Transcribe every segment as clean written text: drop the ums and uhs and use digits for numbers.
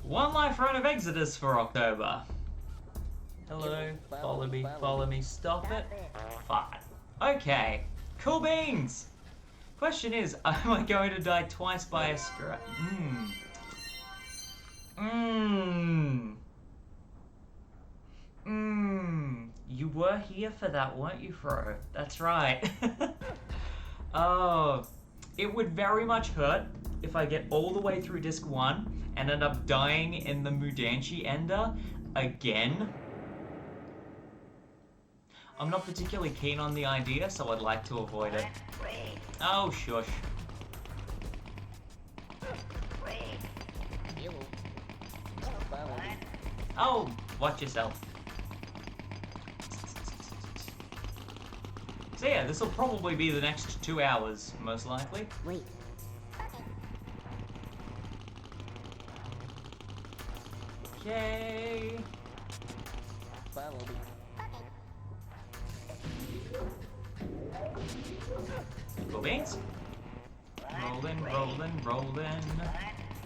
One life run of Exoddus for October. Hello, follow me, stop it. Fine. Okay, cool beans. Question is, am I going to die twice by a scratch? You were here for that, weren't you, Fro? That's right. Oh, it would very much hurt if I get all the way through disc 1 and end up dying in the Mudanchee Ender again. I'm not particularly keen on the idea, so I'd like to avoid it. Oh, shush. Oh, watch yourself. So yeah, this will probably be the next 2 hours, most likely. Wait. Okay. Follow me. Cool beans. Rolling.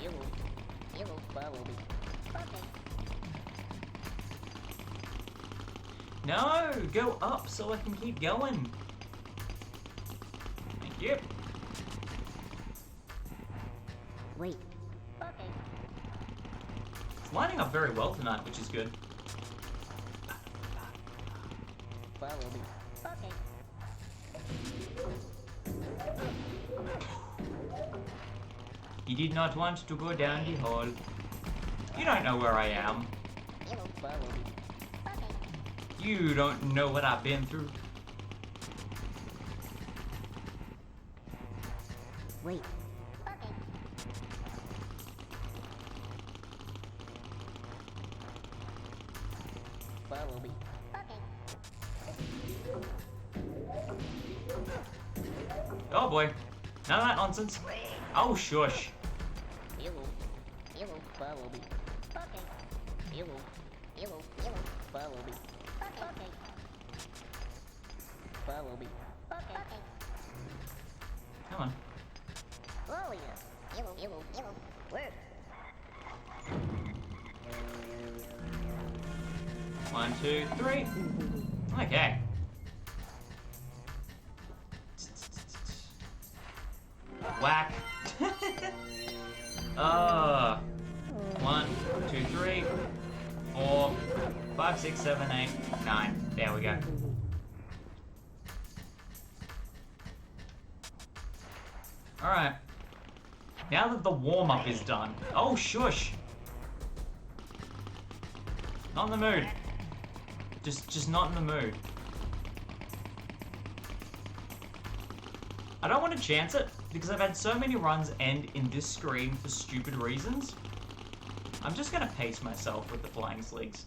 You will follow me. No, go up so I can keep going. Thank you. Wait. It's lining up very well tonight, which is good. Follow me. You did not want to go down the hole. You don't know where I am. Follow me. You don't know what I've been through. Wait. Follow me. Oh boy. None of that nonsense. Oh shush. You will follow me. You will follow me. Follow me. Come on. Slowly. You will. Work. 1, 2, 3. Okay. Whack. 1, 2, 3, 4, 5, 6, 7, 8, 9. There we go. Alright. Now that the warm-up is done. Oh, shush. Not in the mood. Just not in the mood. I don't want to chance it, because I've had so many runs end in this screen for stupid reasons. I'm just gonna pace myself with the flying sligs.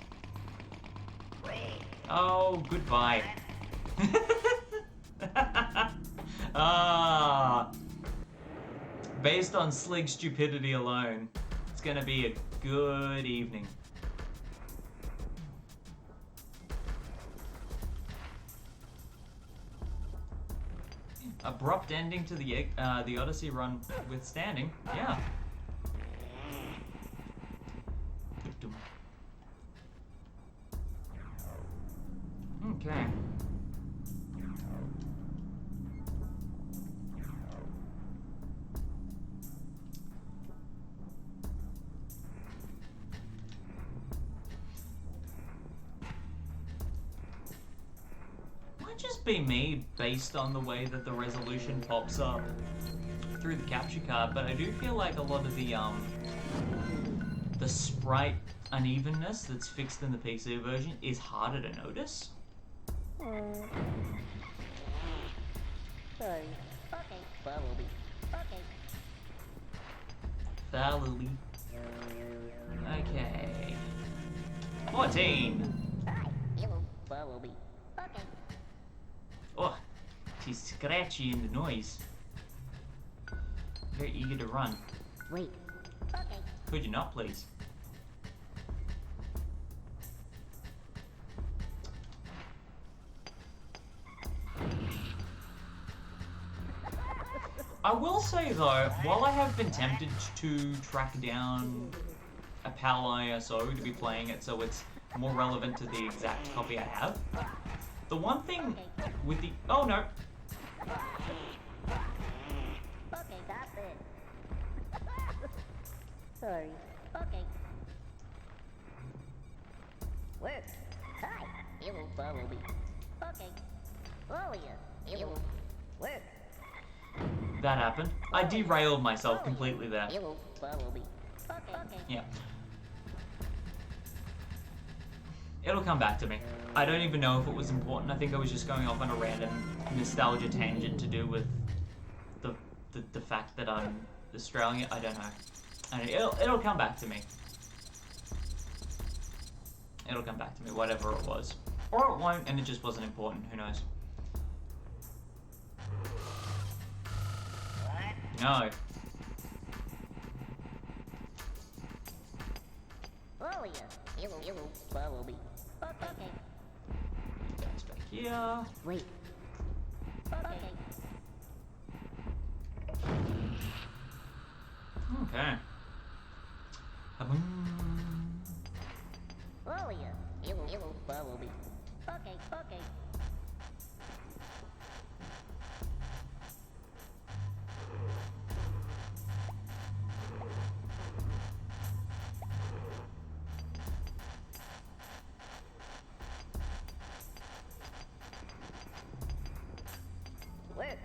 Oh, goodbye. Based on slig stupidity alone, it's gonna be a good evening. Abrupt ending to the Odyssey run withstanding. Yeah. Okay. Might just be me based on the way that the resolution pops up through the capture card, but I do feel like a lot of the sprite unevenness that's fixed in the PC version is harder to notice. Sorry. Okay. Follow me. Okay. Follow me. Okay. 14. You will follow me. Okay. Oh, she's scratchy in the noise. Very eager to run. Wait. Okay. Could you not, please? I will say though, while I have been tempted to track down a PAL ISO to be playing it so it's more relevant to the exact copy I have. The one thing with the... Oh, no. Okay, got it. Sorry. Okay. Work. Hi. You will follow me. Okay. Follow you. You will work. That happened. I derailed myself completely there. You will follow me. Okay. Okay. Yeah. It'll come back to me. I don't even know if it was important. I think I was just going off on a random nostalgia tangent to do with the fact that I'm Australian. I don't know. And it'll come back to me. It'll come back to me, whatever it was. Or it won't, and it just wasn't important. Who knows? No. Follow you. You will follow me. Okay. Guys back here. Wait. Okay. Okay. Follow you. You will follow me. Okay. Okay. Work.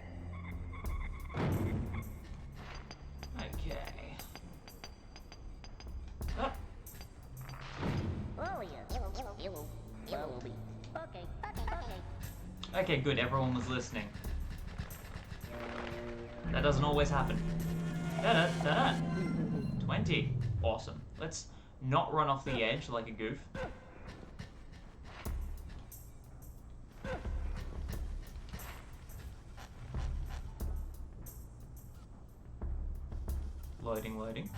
Okay. Up. Follow you. You will follow me. Okay. Okay. Okay, good. Everyone was listening. That doesn't always happen. Da-da-da-da. 20. Awesome. Let's not run off the edge like a goof. Loading, loading.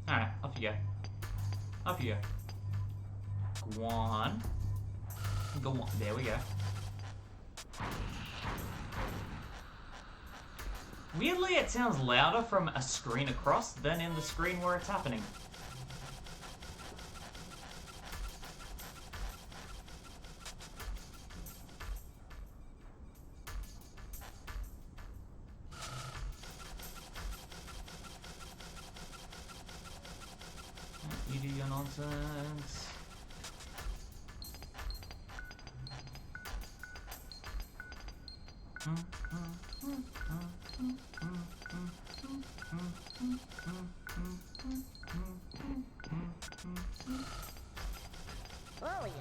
Alright, off you go. Off you go. Go on. Go on. There we go. Weirdly, it sounds louder from a screen across than in the screen where it's happening. You do your nonsense. Follow you.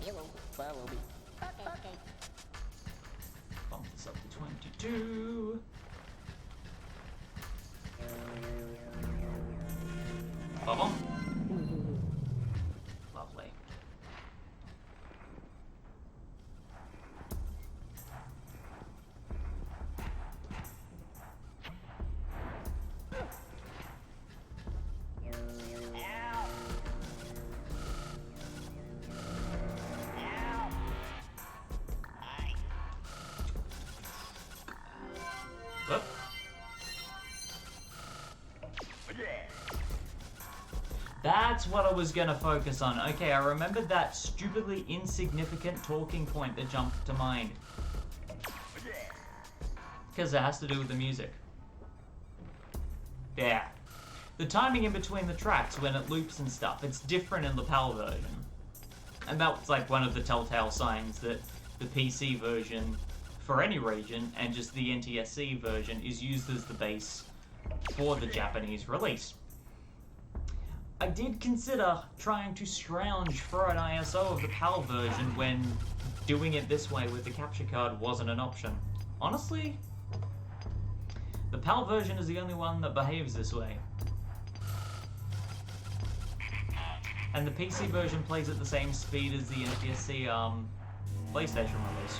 You will follow me. Okay. Okay. Bump this up to 22. Bubble. Lovely. Whoop. That's what I was gonna focus on. Okay, I remembered that stupidly insignificant talking point that jumped to mind. Because it has to do with the music. Yeah. The timing in between the tracks when it loops and stuff, it's different in the PAL version. And that's like one of the telltale signs that the PC version for any region and just the NTSC version is used as the base for the Japanese release. I did consider trying to scrounge for an ISO of the PAL version when doing it this way with the capture card wasn't an option. Honestly, the PAL version is the only one that behaves this way. And the PC version plays at the same speed as the NTSC PlayStation release.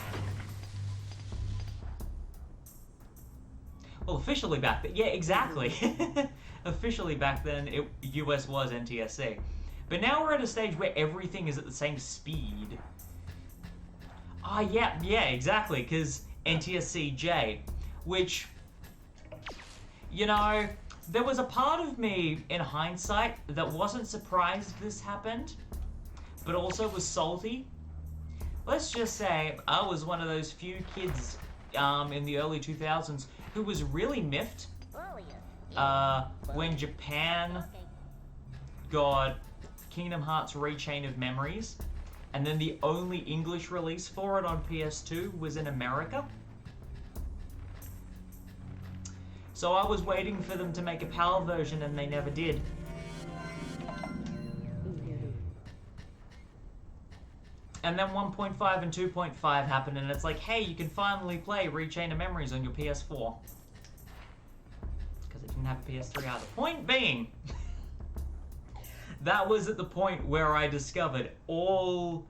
Well, officially back then, yeah, exactly. Officially back then, US was NTSC. But now we're at a stage where everything is at the same speed. Ah, yeah, exactly, because NTSC-J, which, you know, there was a part of me, in hindsight, that wasn't surprised this happened, but also was salty. Let's just say I was one of those few kids in the early 2000s who was really miffed when Japan got Kingdom Hearts Rechain of Memories, and then the only English release for it on PS2 was in America. So I was waiting for them to make a PAL version, and they never did. And then 1.5 and 2.5 happened, and it's like, hey, you can finally play Rechain of Memories on your PS4. Because it didn't have a PS3 either. Point being, that was at the point where I discovered all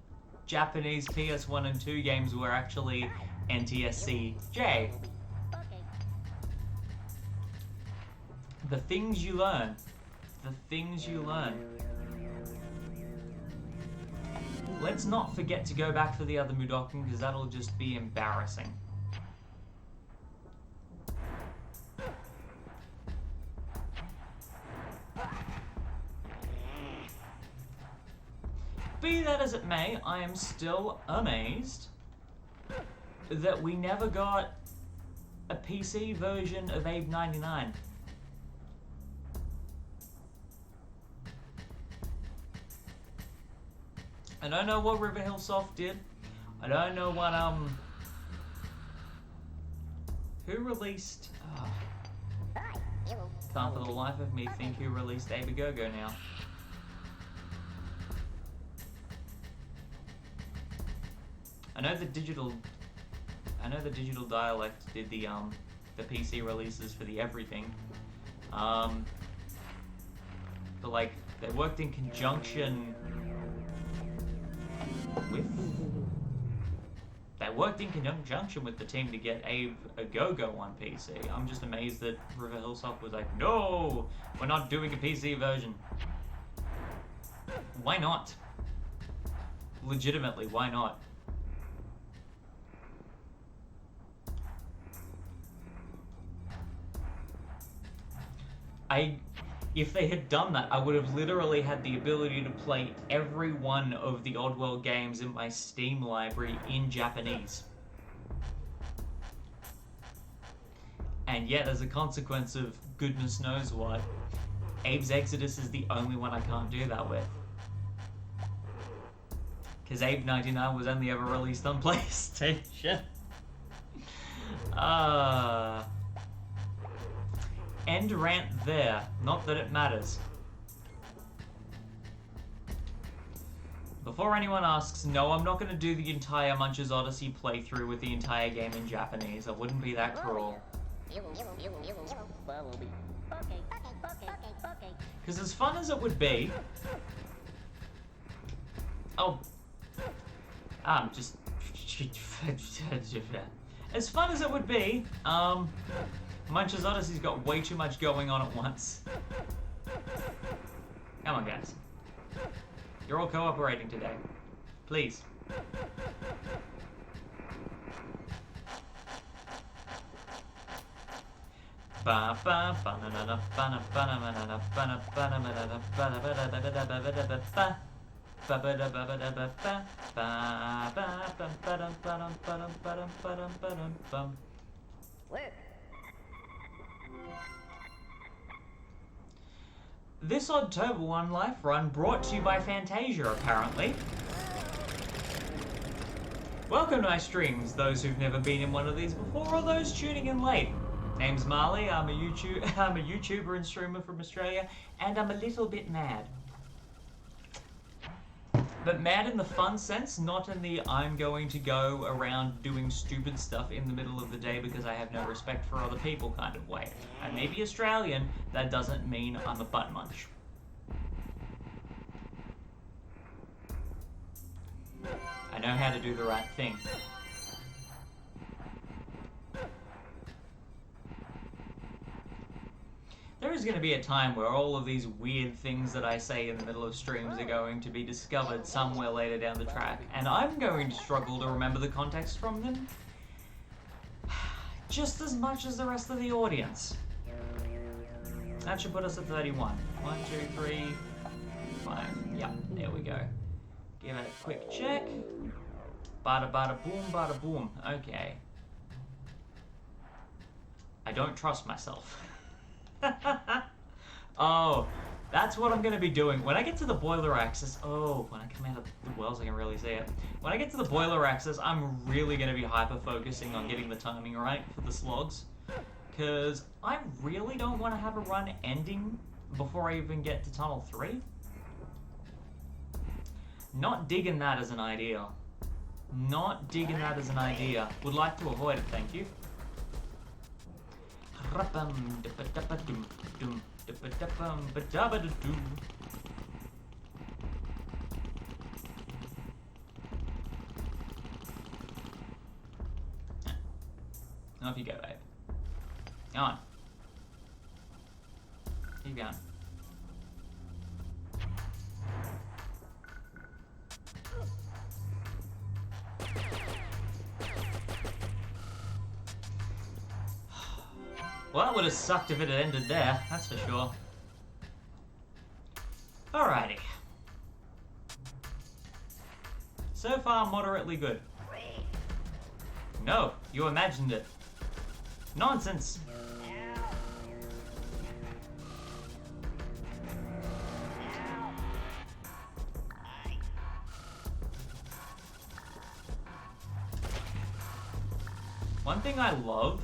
Japanese PS1 and 2 games were actually NTSC-J. The things you learn. The things you learn. Let's not forget to go back for the other Mudokon, because that'll just be embarrassing. Be that as it may, I am still amazed that we never got a PC version of Abe 99. I don't know what Riverhill Soft did. I don't know what, who released... Can't for the life of me think who released Abe Go-Go now. I know the Digital Dialect did the PC releases for the everything. But like, they worked in conjunction with the team to get Abe a Go-Go on PC. I'm just amazed that River Hillsoft was like, no, we're not doing a PC version. Why not? Legitimately, why not? If they had done that, I would have literally had the ability to play every one of the Oddworld games in my Steam library in Japanese. And yet, as a consequence of goodness knows what, Abe's Exoddus is the only one I can't do that with. Because Abe 99 was only ever released on PlayStation. End rant there. Not that it matters. Before anyone asks, no, I'm not going to do the entire Munch's Odyssey playthrough with the entire game in Japanese. I wouldn't be that cruel. Because as fun as it would be... Oh. Just... As fun as it would be, Munch's Odyssey's got way too much going on at once. Come on, guys. You're all cooperating today. Please. This Oddtober One Life Run brought to you by Fantasia, apparently. Welcome to my streams, those who've never been in one of these before, or those tuning in late. Name's Marley, I'm a YouTuber and streamer from Australia, and I'm a little bit mad. But mad in the fun sense, not in the I'm going to go around doing stupid stuff in the middle of the day because I have no respect for other people kind of way. I may be Australian, that doesn't mean I'm a butt munch. I know how to do the right thing. There is is going to be a time where all of these weird things that I say in the middle of streams are going to be discovered somewhere later down the track, and I'm going to struggle to remember the context from them just as much as the rest of the audience. That should put us at 31. 1, 2, 3, 5. Yep, there we go. Give it a quick check. Bada bada boom, bada boom. Okay. I don't trust myself. Oh, that's what I'm going to be doing. When I get to the boiler axis... Oh, when I come out of the wells, I can really see it. When I get to the boiler axis, I'm really going to be hyper-focusing on getting the timing right for the slogs. Because I really don't want to have a run ending before I even get to Tunnel 3. Not digging that as an idea. Not digging that as an idea. Would like to avoid it, thank you. Off you go, babe. Come on. Keep going. Well, that would have sucked if it had ended there, that's for sure. Alrighty. So far, moderately good. No, you imagined it. Nonsense! One thing I love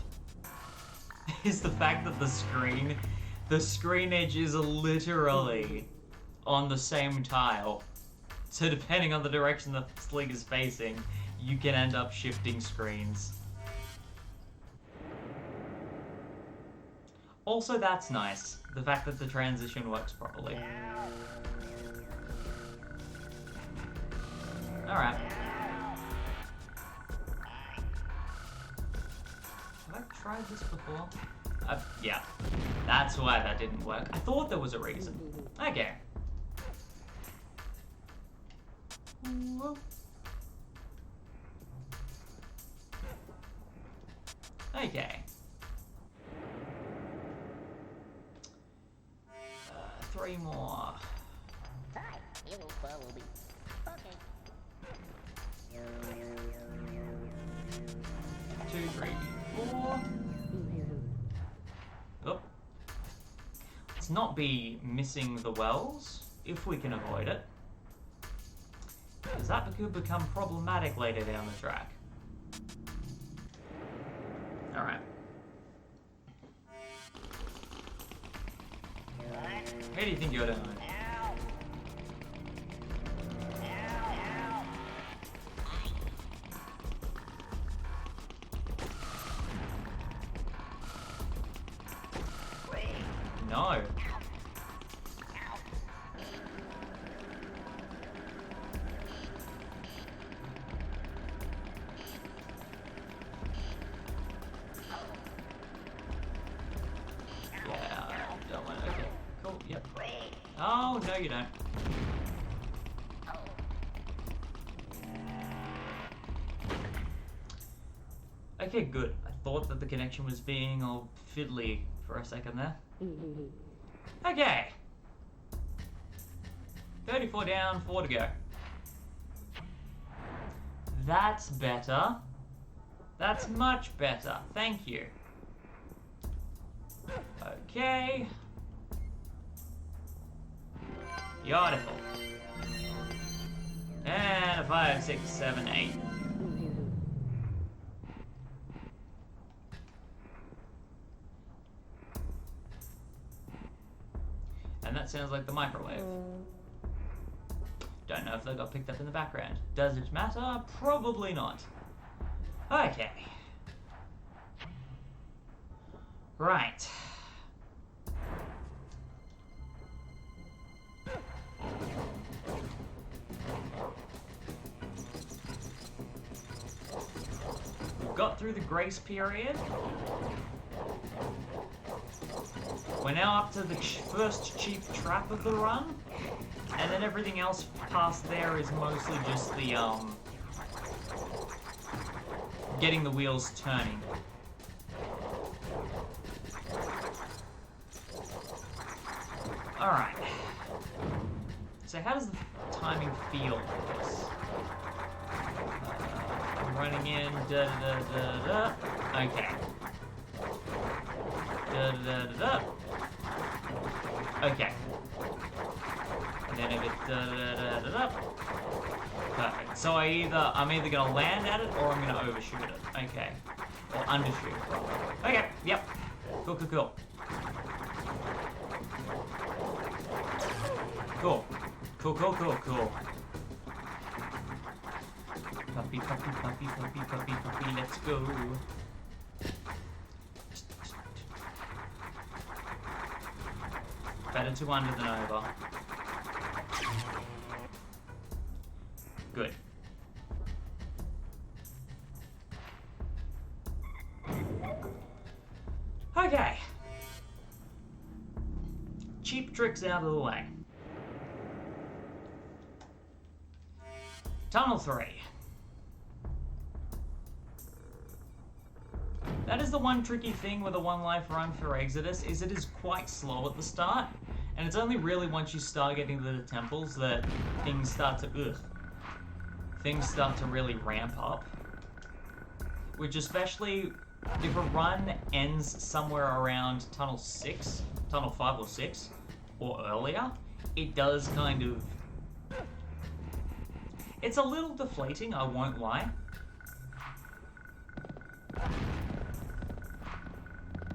is the fact that the screen edge is literally on the same tile. So depending on the direction the sling is facing, you can end up shifting screens. Also, that's nice. The fact that the transition works properly. Alright. Have I tried this before? Yeah. That's why that didn't work. I thought there was a reason. Okay. Okay. 3 more. Hi, you will follow me. Okay. 2, 3, 4. Oh. Let's not be missing the wells, if we can avoid it. Because that could become problematic later down the track. Alright. Where do you think you're doing? No. Oh, no you don't. Okay, good. I thought that the connection was being all fiddly for a second there. Okay. 34 down, 4 to go. That's better. That's much better. Thank you. Okay. Beautiful. And a 5, 6, 7, 8. And that sounds like the microwave. Don't know if they got picked up in the background. Does it matter? Probably not. Okay. Right. Got through the grace period. We're now up to the first cheap trap of the run, and then everything else past there is mostly just the, getting the wheels turning. Alright. So how does the timing feel for this? I'm running in, da-da-da-da-da. Okay. Da-da-da-da-da. Okay. And then if it's da-da-da-da-da. Perfect. So I'm either gonna land at it or I'm gonna overshoot it. Okay. Or undershoot it, rather. Okay, yep. Cool, cool, cool. Cool. Cool, cool, cool, cool. Puppy, puppy, puppy, puppy, puppy, puppy, let's go. Better to under than over. Good. Okay. Cheap tricks out of the way. Tunnel 3. That is the one tricky thing with a one life run for Exoddus, is it is quite slow at the start, and it's only really once you start getting to the temples that things start to really ramp up. Which, especially if a run ends somewhere around tunnel 5 or 6, or earlier, it does kind of... It's a little deflating, I won't lie.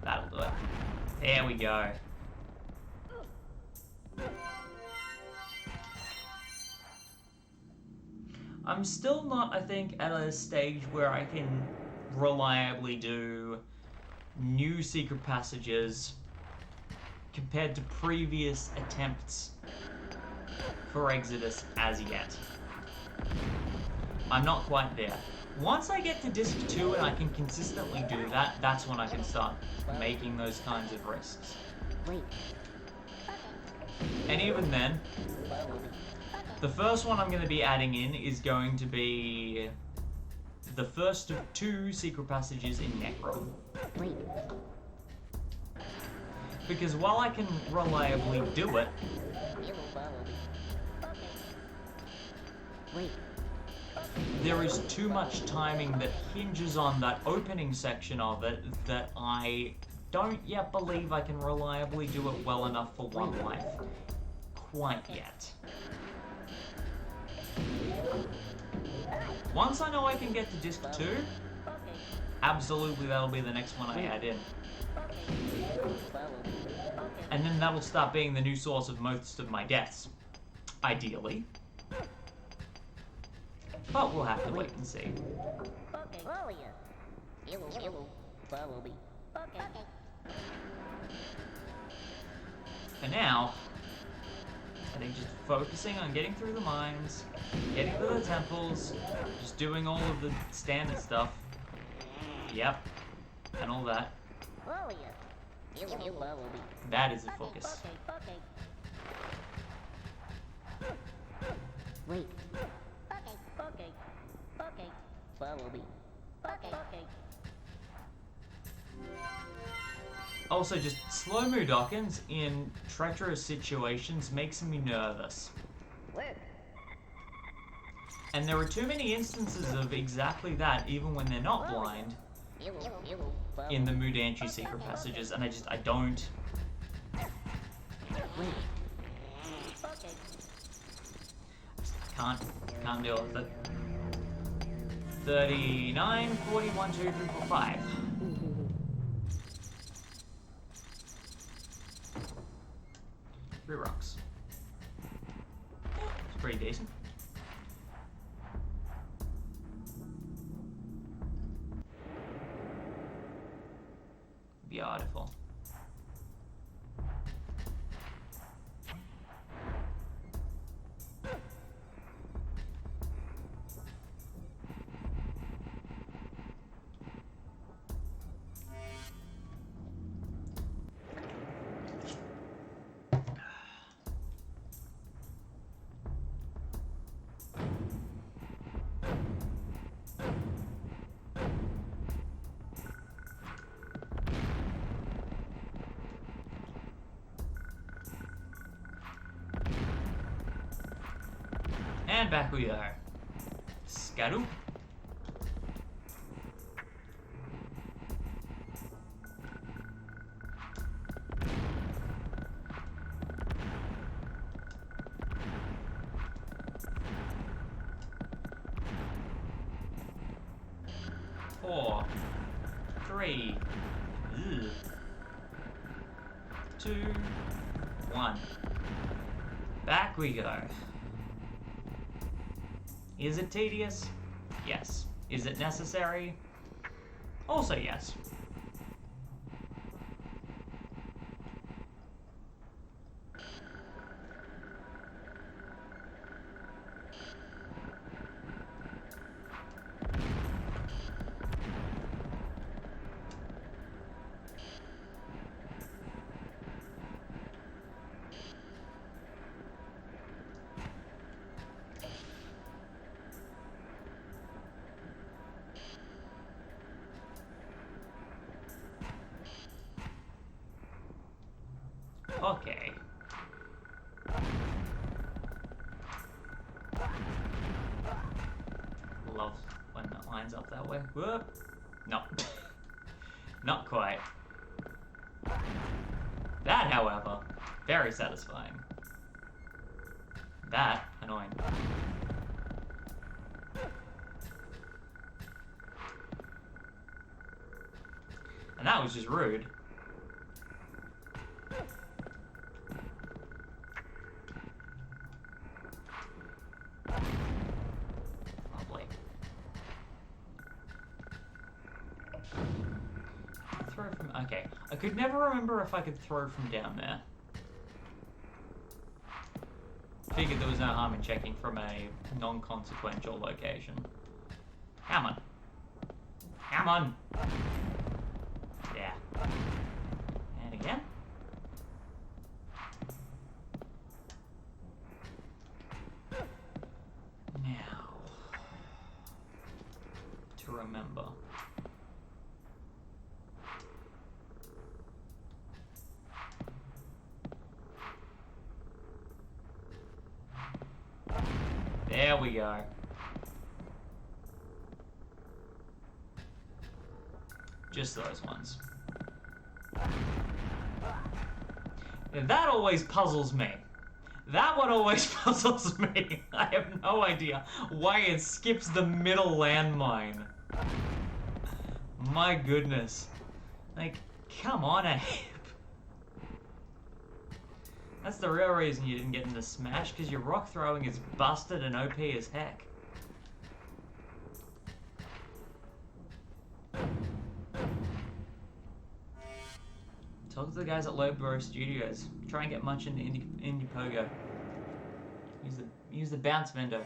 That'll do it. There we go. I'm still not, I think, at a stage where I can reliably do new secret passages compared to previous attempts for Exoddus as yet. I'm not quite there. Once I get to Disc 2 and I can consistently do that, that's when I can start making those kinds of risks. And even then, the first one I'm going to be adding in is going to be the first of 2 secret passages in Necrum. Because while I can reliably do it, there is too much timing that hinges on that opening section of it that I don't yet believe I can reliably do it well enough for one life. Quite yet. Once I know I can get to Disc 2, absolutely that'll be the next one I add in. And then that'll start being the new source of most of my deaths. Ideally. But we'll have to wait and see. For now, I think just focusing on getting through the mines, getting to the temples, just doing all of the standard stuff. Yep, and all that. That is the focus. Wait. Follow me. Also, just slow Mudokons in treacherous situations makes me nervous. And there are too many instances of exactly that, even when they're not blind, in the Mudanchee secret passages, and I don't... Can't deal with it. 39, 41, 2, 3, 4, 5. Three rocks. It's pretty decent. Beautiful. And back we go. Scadoo. Four, three, 2, 1. Back we go. Is it tedious? Yes. Is it necessary? Also yes. Okay. Love when that lines up that way. Whoop. No. Not quite. That, however, very satisfying. That, annoying. And that was just rude. Lovely. Throw from... Okay. I could never remember if I could throw from down there. Figured there was no harm in checking from a non-consequential location. Come on. Come on! Yeah. And again. Now. To remember. There we go. Just those ones. Yeah, that always puzzles me. That one always puzzles me. I have no idea why it skips the middle landmine. My goodness. Like, come on, Abe. That's the real reason you didn't get into Smash, because your rock throwing is busted and OP as heck. Talk to the guys at Lowbro Studios. Try and get much into indie pogo. Use the bounce window.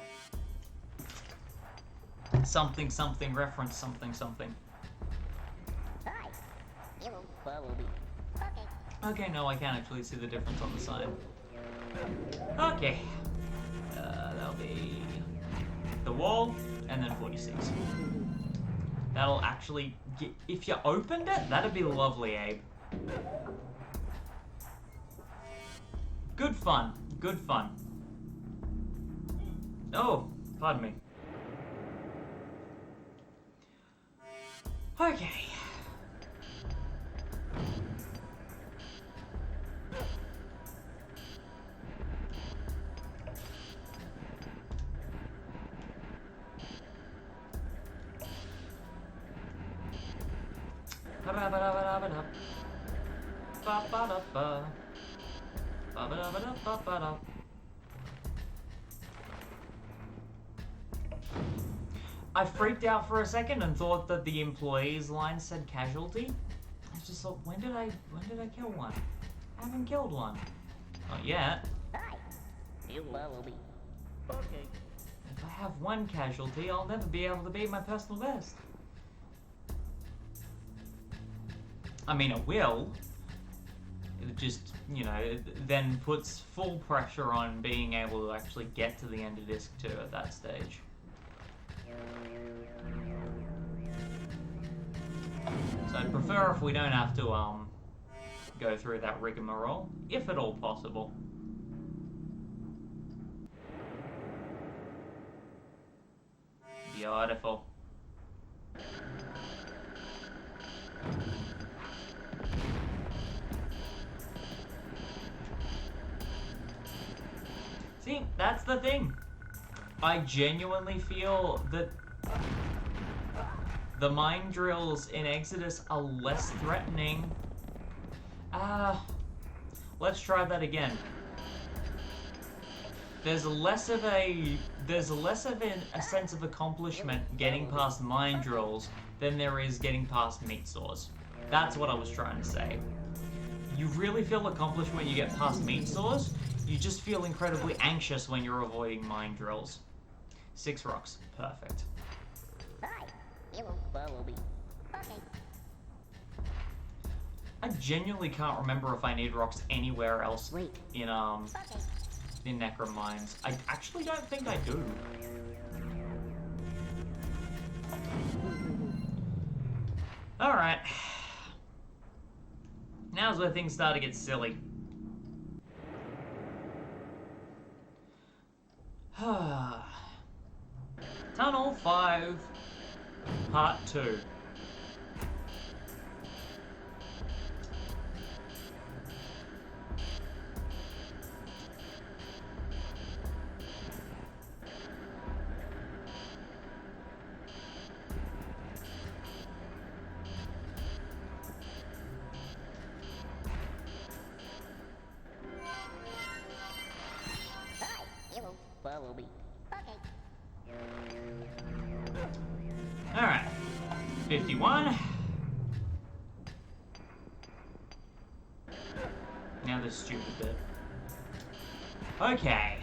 Something something reference something something. Hi. You will follow me. Okay. Okay, no, I can't actually see the difference on the side. Okay. That'll be the wall, and then 46. That'll actually get... If you opened it, that'd be lovely, Abe. Good fun. Good fun. Oh, pardon me. Okay. I freaked out for a second and thought that the employees line said casualty. I just thought, when did I kill one? I haven't killed one. Not yet. Hi. You follow me. Okay. If I have one casualty, I'll never be able to beat my personal best. I mean, it will. It just, you know, it then puts full pressure on being able to actually get to the end of disc 2 at that stage. So I'd prefer if we don't have to, go through that rigmarole, if at all possible. Beautiful. See, that's the thing. I genuinely feel that the mine drills in Exoddus are less threatening. Let's try that again. There's less of a sense of accomplishment getting past mine drills than there is getting past meat saws. That's what I was trying to say. You really feel accomplished when you get past meat saws. You just feel incredibly anxious when you're avoiding mine drills. 6 rocks. Perfect. Hi. You will follow me. Okay. I genuinely can't remember if I need rocks anywhere else in Necrum Mines. I actually don't think I do. Alright. Now's where things start to get silly. Tunnel 5, Part 2. Follow me. Okay. Alright. 51. Now this stupid bit. Okay.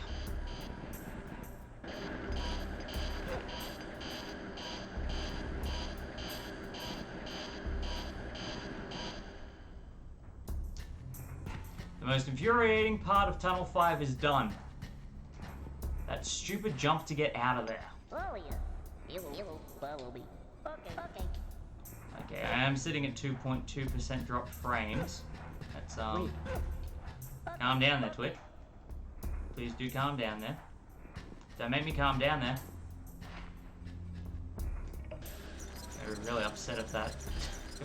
The most infuriating part of Tunnel 5 is done. That stupid jump to get out of there. Oh yeah. You will follow me. Okay. Okay. Okay, I am sitting at 2.2% dropped frames. That's, calm down there, Twit. Please do calm down there. Don't make me calm down there. I'd be really upset if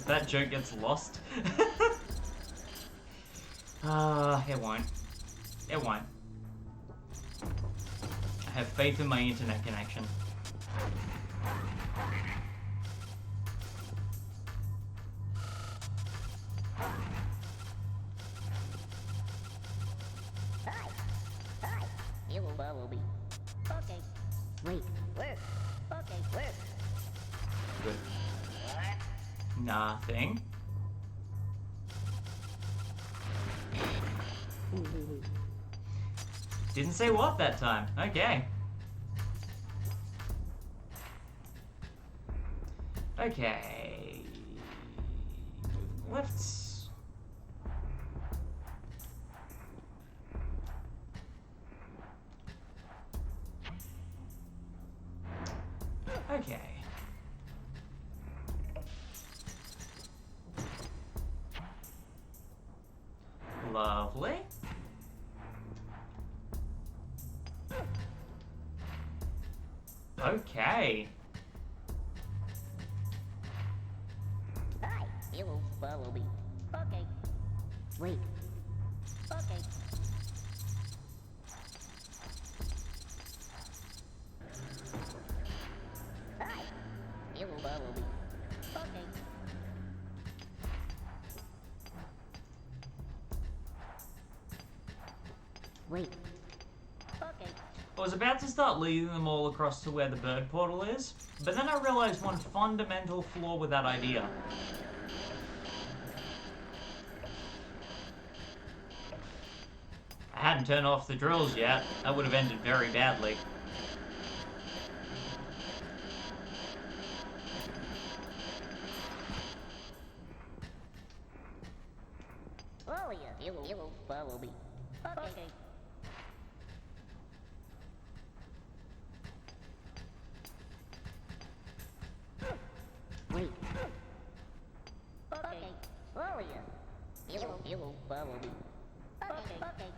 that joke gets lost. It won't. It won't. I have faith in my internet connection. Hi. You will follow me. Okay. Wait. Where? Okay. Where? Good. Nothing. Didn't say what that time. Okay. Okay. Let's... Okay. Lovely. Okay. Hi. You will follow me. Okay. Wait. Okay. Hi. You will follow me. Okay. Wait. Okay. I was about to start leading them all across to where the bird portal is, but then I realized one fundamental flaw with that idea. I hadn't turned off the drills yet. That would have ended very badly. Oh yeah. You will follow me. Okay. Wait. Okay. Oh yeah. You will follow me. Okay.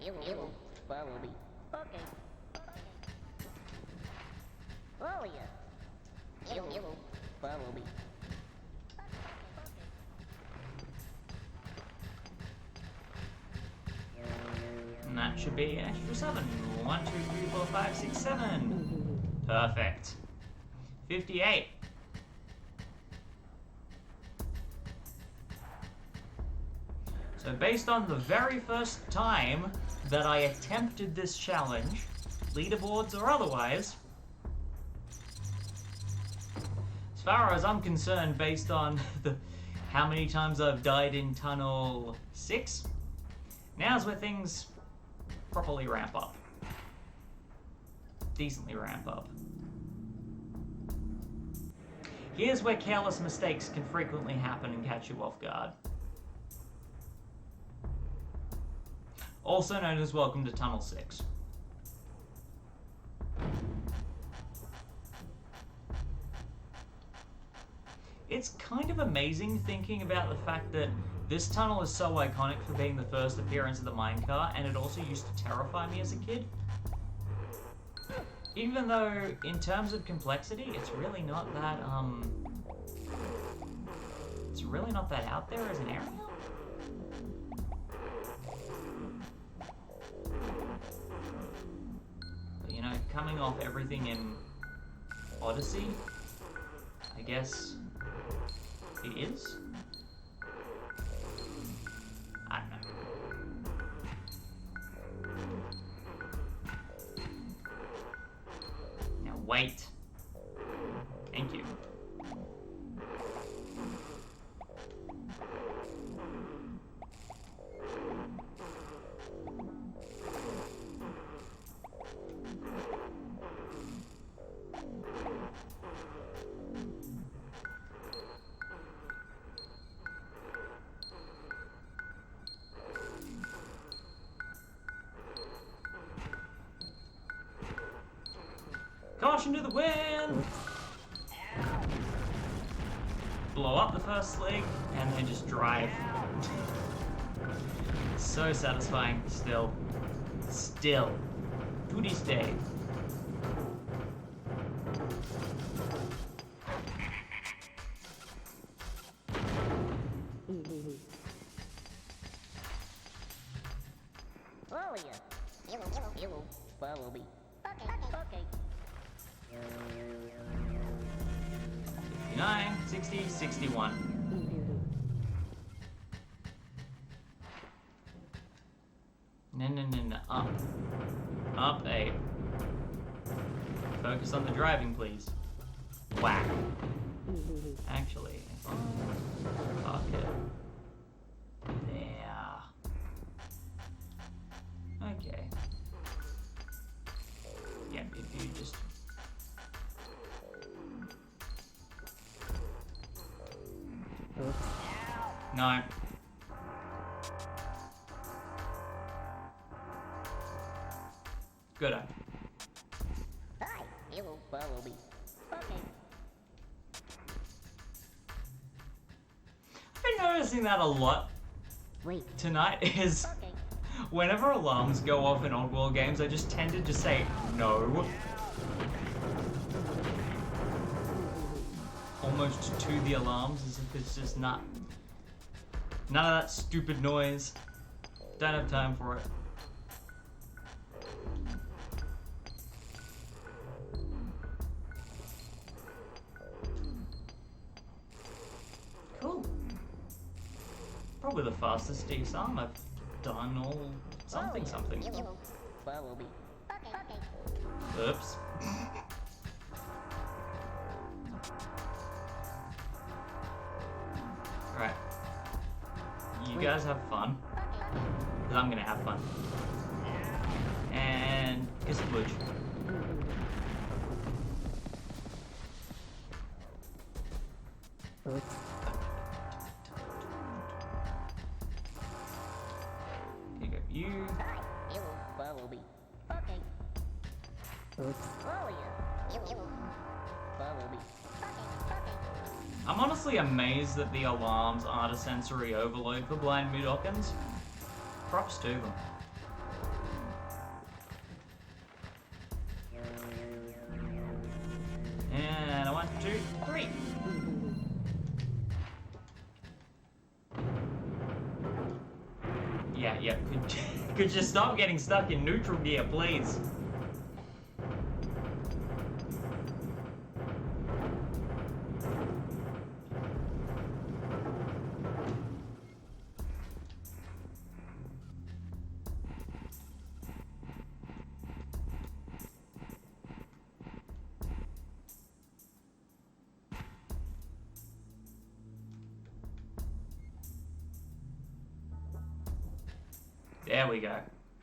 You will follow me. Okay. Oh yeah. You will follow me. And that should be an extra 7. 1, 2, 3, 4, 5, 6, 7. Perfect. 58. So based on the very first time that I attempted this challenge, leaderboards or otherwise, as far as I'm concerned, based on how many times I've died in Tunnel 6, now's where things properly ramp up. Decently ramp up. Here's where careless mistakes can frequently happen and catch you off guard. Also known as Welcome to Tunnel 6. It's kind of amazing thinking about the fact that this tunnel is so iconic for being the first appearance of the minecart, and it also used to terrify me as a kid. Even though, in terms of complexity, it's really not that, it's really not that out there as an area. But, you know, coming off everything in Odyssey, I guess it is. I don't know. Now wait. Thank you. Caution to the wind! Blow up the first slig, and then just drive. So satisfying, still. Still. To this day. Oh yeah. You will follow me. Okay. 59, 60, 61. No. Up. Up, 8. Focus on the driving, please. Whack. Actually, if I park it there. Okay. Yeah, if you just... No. Good eye. Hi. You will follow me. Okay. I've been noticing that a lot tonight is Okay. whenever alarms go off in Oddworld games, I just tend to just say no. Almost to the alarms, as if it's just not... None of that stupid noise. Don't have time for it. Cool. Probably the fastest disarm I've done all something. You will follow me. Okay. Oops. Alright. You guys have fun. Because I'm gonna have fun. And kiss the butch. Here you go. You. Hi. You will follow me. Okay. Oh yeah. You will follow me. Okay. I'm honestly amazed that the alarms aren't a sensory overload for blind Mudokons. Props to them. Could you stop getting stuck in neutral gear, please? There we go.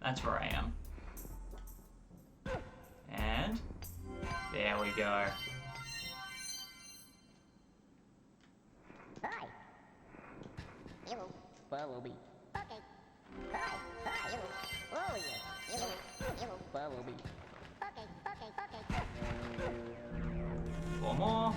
That's where I am. And there we go. Hi. You will follow me. Okay. Hi. Hi. You will. Oh yeah. You will follow me. Okay. Okay. Okay. 4 more.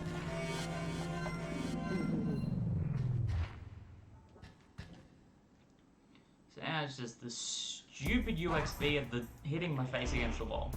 So now it's just the stupid UXB of the hitting my face against the wall.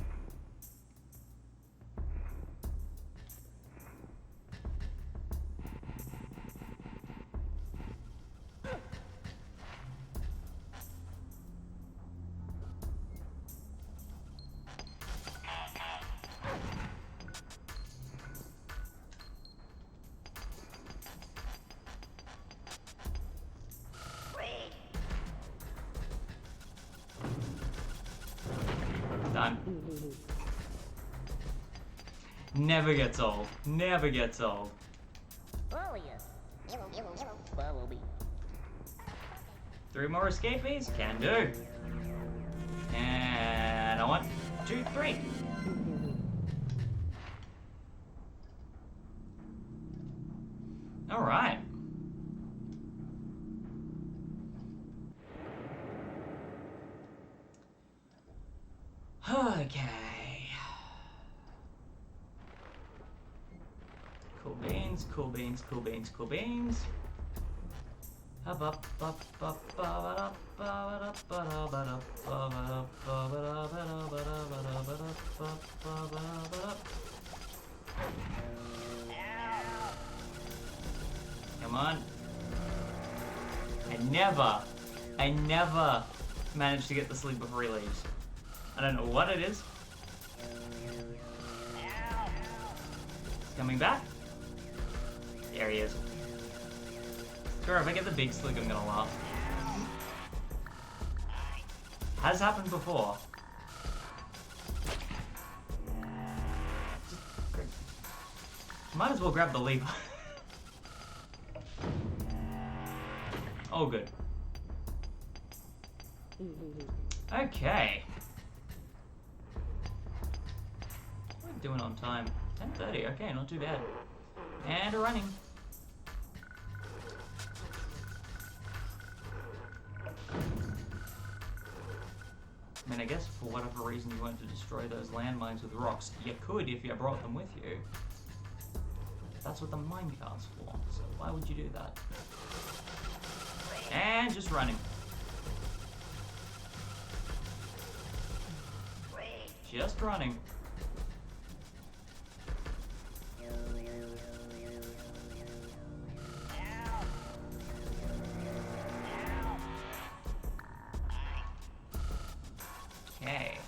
Done. Never gets old. Never gets old. Oh yeah. You will follow me. 3 more escapees? Can do. And I want 2, 3. Alright. Okay. Cool beans, cool beans, cool beans, cool beans. Come on. I never managed to get the sleep before he leaves. I don't know what it is. He's coming back. There he is. Sure, if I get the big slug, I'm gonna laugh. Has happened before. Might as well grab the lever. Oh, good. Okay. What are we doing on time? 10:30. Okay, not too bad. And running. I mean, I guess for whatever reason you wanted to destroy those landmines with rocks, you could if you brought them with you. That's what the minecart's for, so why would you do that? And just running. Just running. Okay.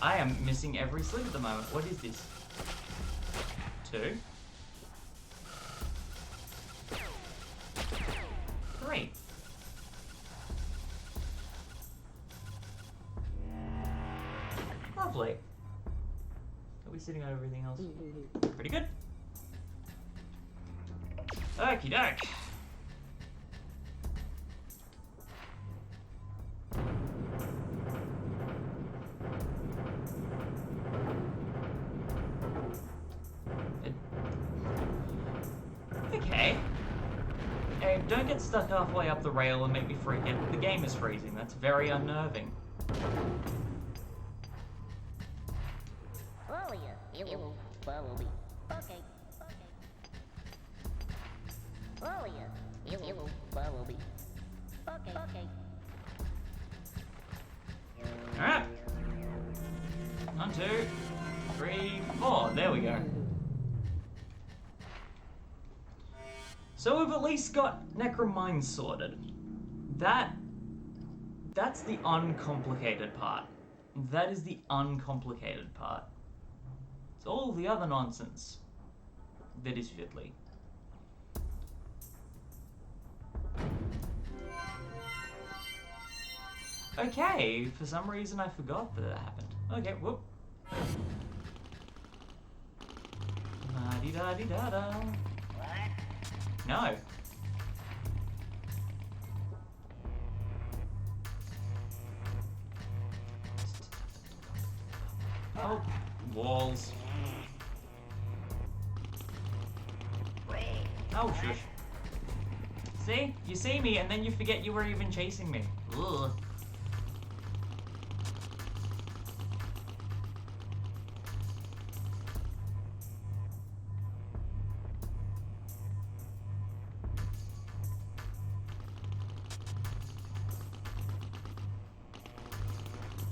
I am missing every sleep at the moment. What is this? 2. 3. Lovely. Are we sitting on everything else? Pretty good. Okie doke. Okay. Hey, don't get stuck halfway up the rail and make me freak out. The game is freezing. That's very unnerving. Oh yeah. You will follow me. Okay. Oh yeah. You will follow me. Okay. 2, 3, 4. There we go. So we've at least got Necrum Mines sorted. That's the uncomplicated part. That is the uncomplicated part. It's all the other nonsense that is fiddly. Okay, for some reason I forgot that happened. Okay, whoop. La-di-da-di-da-da. No. Oh, walls. Oh, shush. See? You see me and then you forget you were even chasing me. Ugh.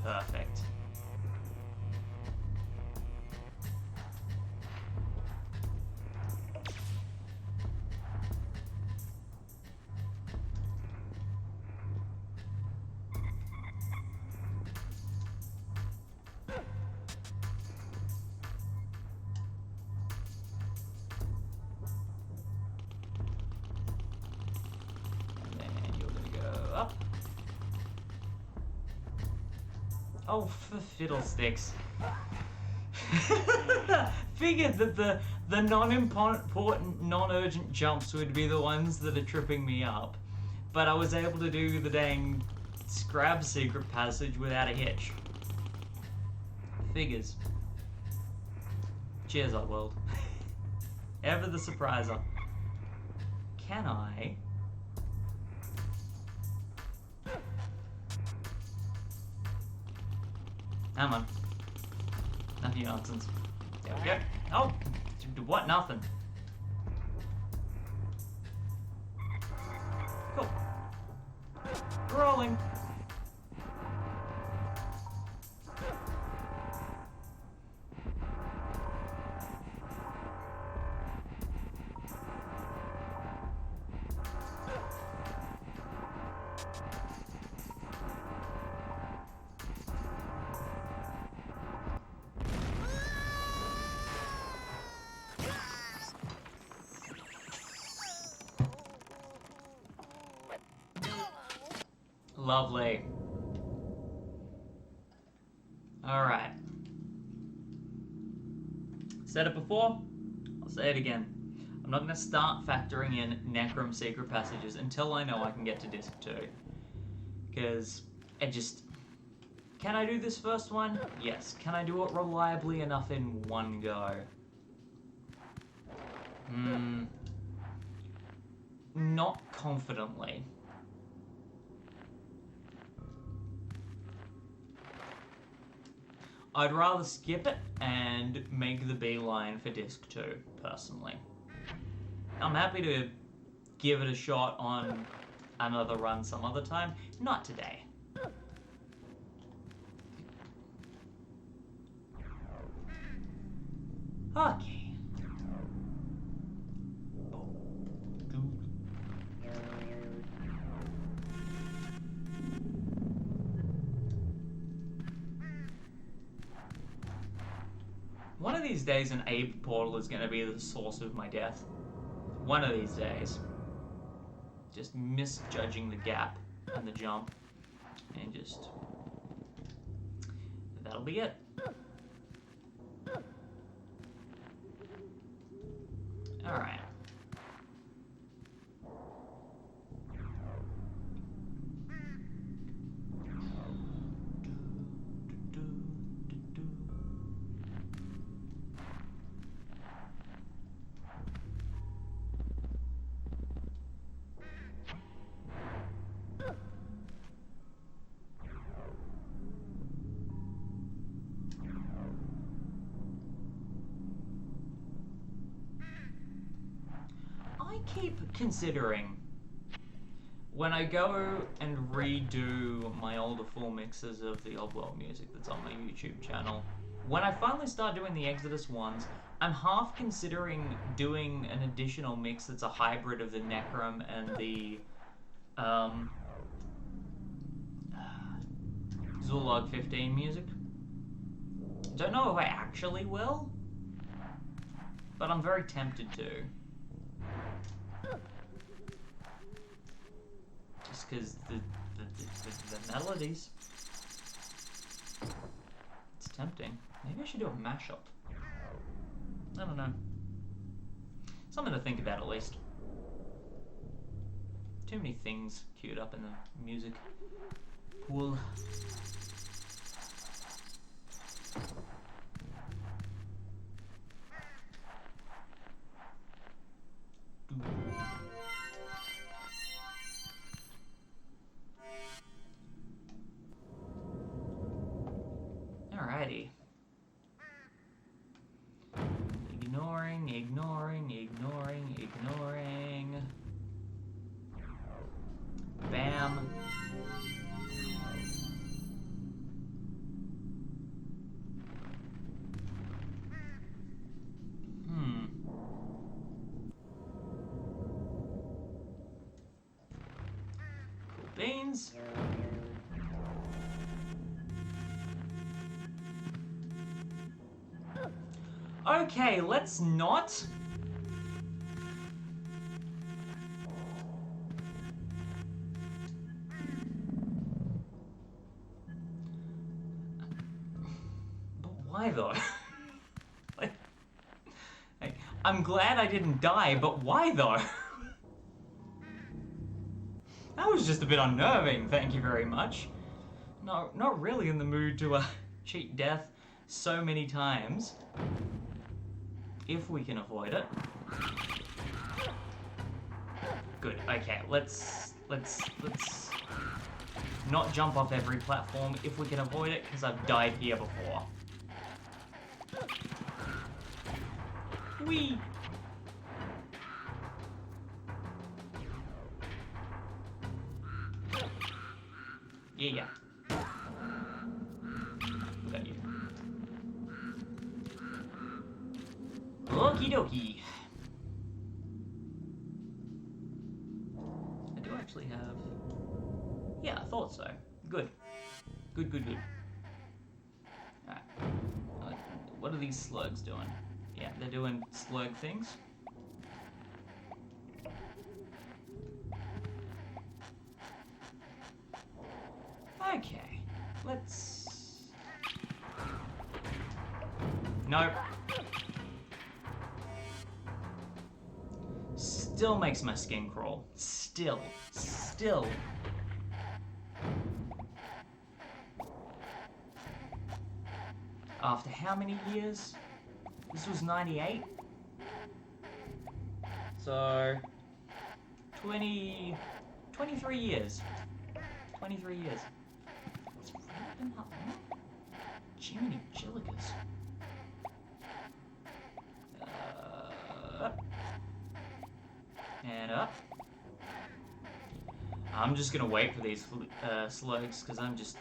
Perfect. And then you're gonna go up. Oh, for fiddlesticks. Figured that the non-important, non-urgent jumps would be the ones that are tripping me up. But I was able to do the dang scrab secret passage without a hitch. Figures. Cheers, Oddworld. Ever the surpriser. Can I... Come on. Nothing nonsense. There we go. Oh, what? Nothing. Cool. Rolling. Lovely. Alright. Said it before, I'll say it again. I'm not going to start factoring in Necrum secret passages until I know I can get to Disc 2. Because it just... Can I do this first one? Yes. Can I do it reliably enough in one go? Not confidently. I'd rather skip it and make the beeline for Disc 2, personally. I'm happy to give it a shot on another run some other time. Not today. Okay. One of these days an Ape portal is going to be the source of my death. One of these days. Just misjudging the gap and the jump. And just... That'll be it. Alright. I keep considering when I go and redo my older full mixes of the Oddworld music that's on my YouTube channel, when I finally start doing the Exoddus ones, I'm half considering doing an additional mix that's a hybrid of the Necrum and the Zulog 15 music. Don't know if I actually will, but I'm very tempted to. Just because the melodies. It's tempting. Maybe I should do a mashup. I don't know. Something to think about at least. Too many things queued up in the music pool. Alrighty. Ignoring. Bam. Cool beans. Okay, let's not. But why though? like, I'm glad I didn't die, but why though? That was just a bit unnerving, thank you very much. No, not really in the mood to cheat death so many times. If we can avoid it. Good, okay, let's not jump off every platform if we can avoid it, because I've died here before. Whee! Yeah. Got you. Okie dokie. I do actually have... Yeah, I thought so. Good. Good. Alright. What are these slugs doing? Yeah, they're doing slug things. Okay. Let's... Nope. Still makes my skin crawl. Still. After how many years? This was 98? So... 23 years. 23 years. It's really been that long? Jiminy Jillikers. And up. I'm just gonna wait for these slugs, because I'm just...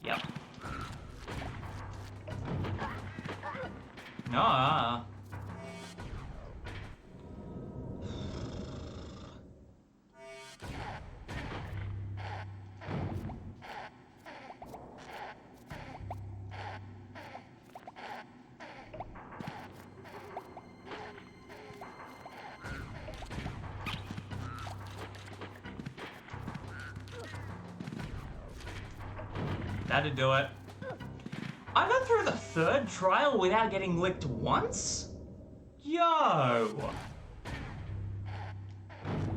Yep. No. That'd do it. I got through the third trial without getting licked once? Yo!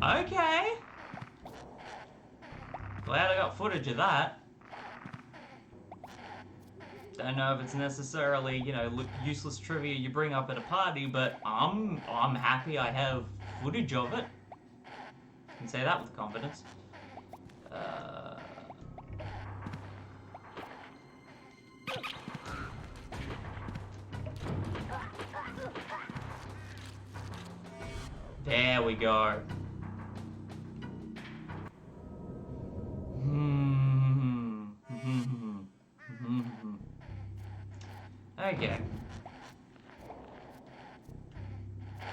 Okay. Glad I got footage of that. Don't know if it's necessarily, you know, useless trivia you bring up at a party, but I'm happy I have footage of it. I can say that with confidence. There we go. Okay.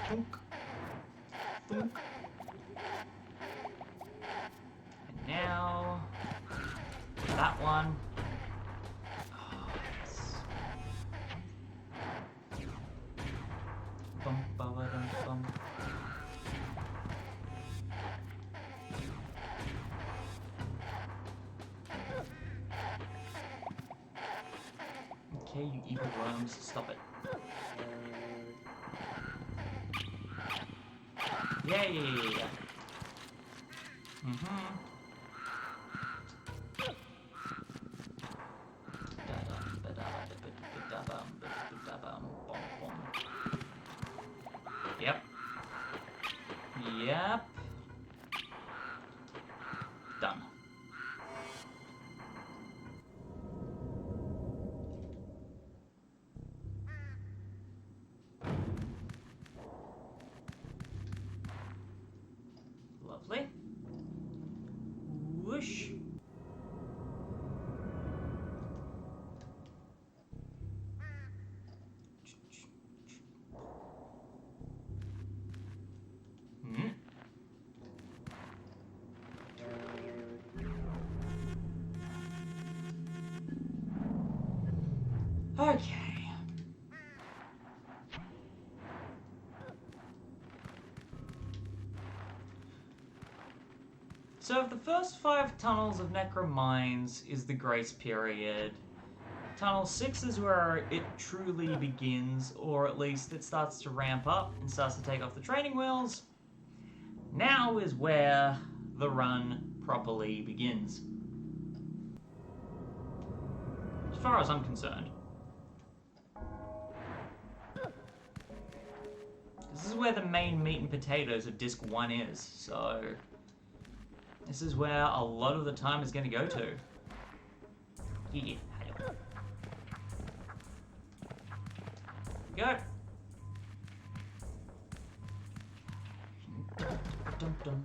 Thunk. Thunk. And now that one. Oh, yes. Bum, ba, ba, dum, bum. Okay, you evil worms, stop it. Yay! Yep. Yep. Done. Lovely. Whoosh. Okay. So if the first 5 tunnels of Necrum Mines is the grace period, Tunnel 6 is where it truly begins, or at least it starts to ramp up and starts to take off the training wheels. Now is where the run properly begins. As far as I'm concerned. This is where the main meat and potatoes of Disc 1 is, so this is where a lot of the time is going to go to. Yeah, go. Dum, dum.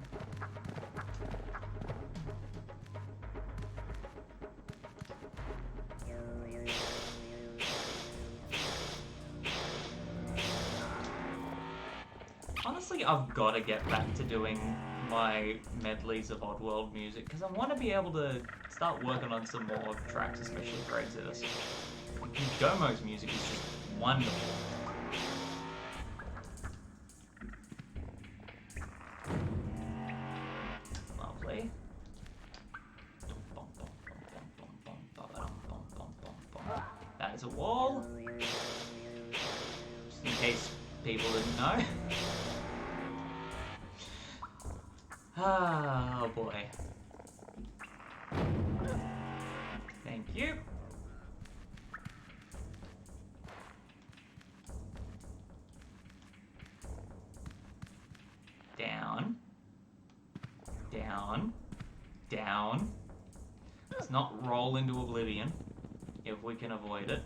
Honestly, I've got to get back to doing my medleys of Oddworld music because I want to be able to start working on some more tracks, especially for Exoddus. Mudomo's music is just wonderful. Lovely. That is a wall. Just in case people didn't know. Oh boy. Thank you. Down. Down. Down. Let's not roll into oblivion if we can avoid it.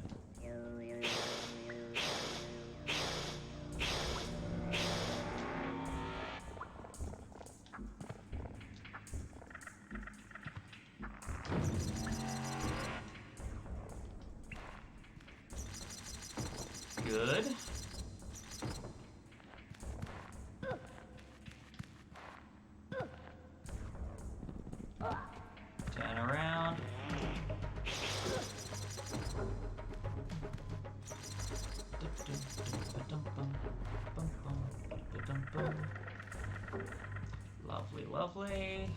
Good. Turn around. Lovely, lovely.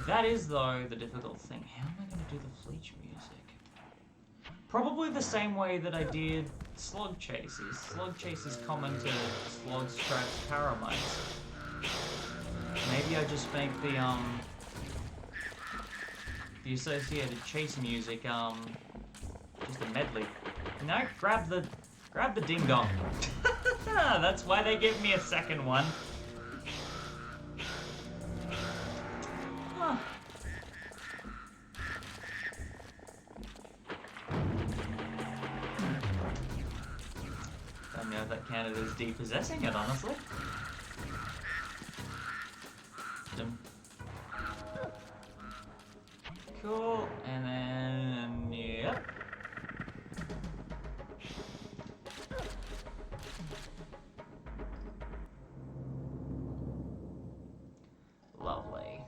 That is, though, the difficult thing. How am I going to do the Probably the same way that I did Slug Chasers. Slug Chasers commented Slugs, Traps, Paramites. Maybe I just make the associated chase music, just a medley. No, grab the ding dong. That's why they give me a second one. Huh. Don't know if that counted as depossessing it, honestly. Cool, and then, yep. Lovely.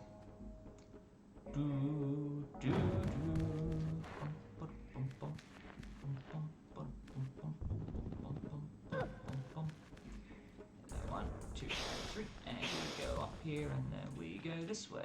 One, two, three, and we go up here, and then we go this way.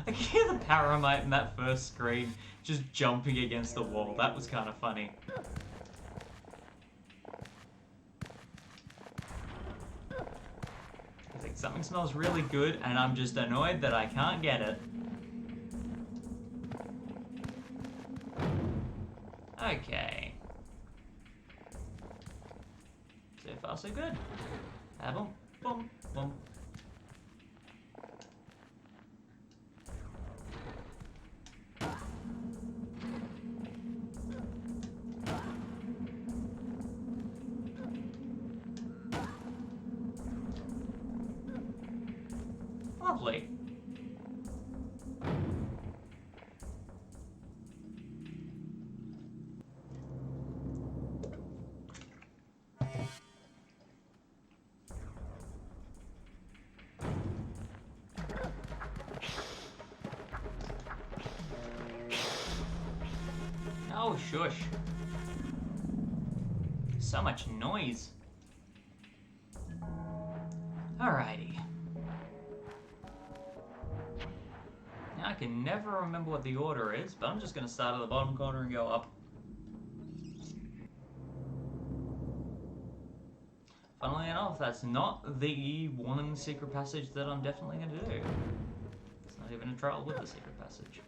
I can hear the Paramite in that first screen just jumping against the wall. That was kind of funny. I think something smells really good and I'm just annoyed that I can't get it. Okay. So far so good. Boom, boom, boom. Lovely. Oh, shush. So much noise. Alrighty. Now I can never remember what the order is, but I'm just going to start at the bottom corner and go up. Funnily enough, that's not the one secret passage that I'm definitely going to do. It's not even a trial with the secret passage.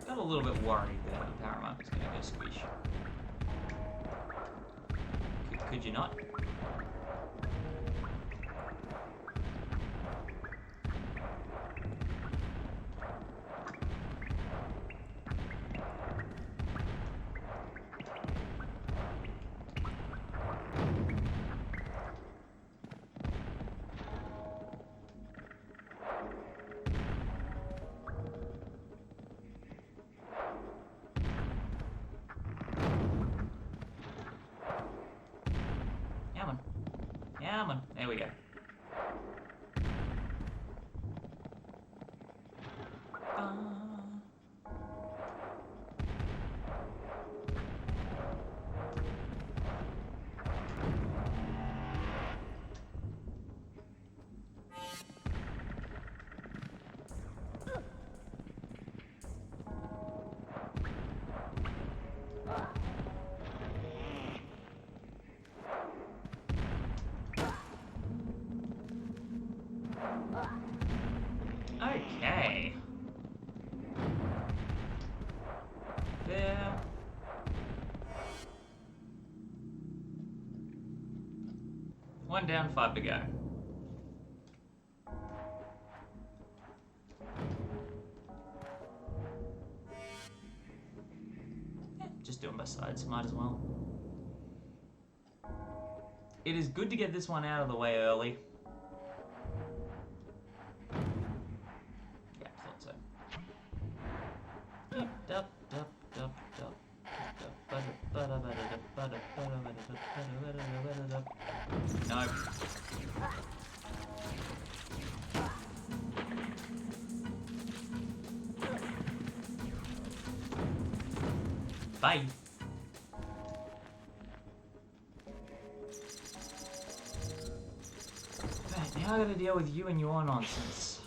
Got a little bit worried that the Paramount was going to go squish. Could you not? Yeah, man. There we go. Okay. There. One down, 5 to go. Yeah, just doing my sides, might as well. It is good to get this one out of the way early. Bye. Right, now I gotta deal with you and your nonsense.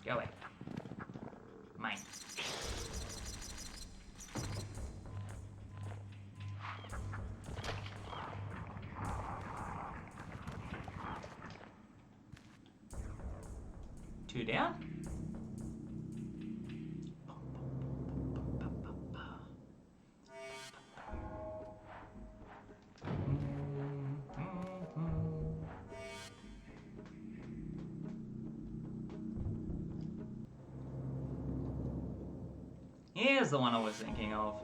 Go away. Mine. Two down. Here's the one I was thinking of.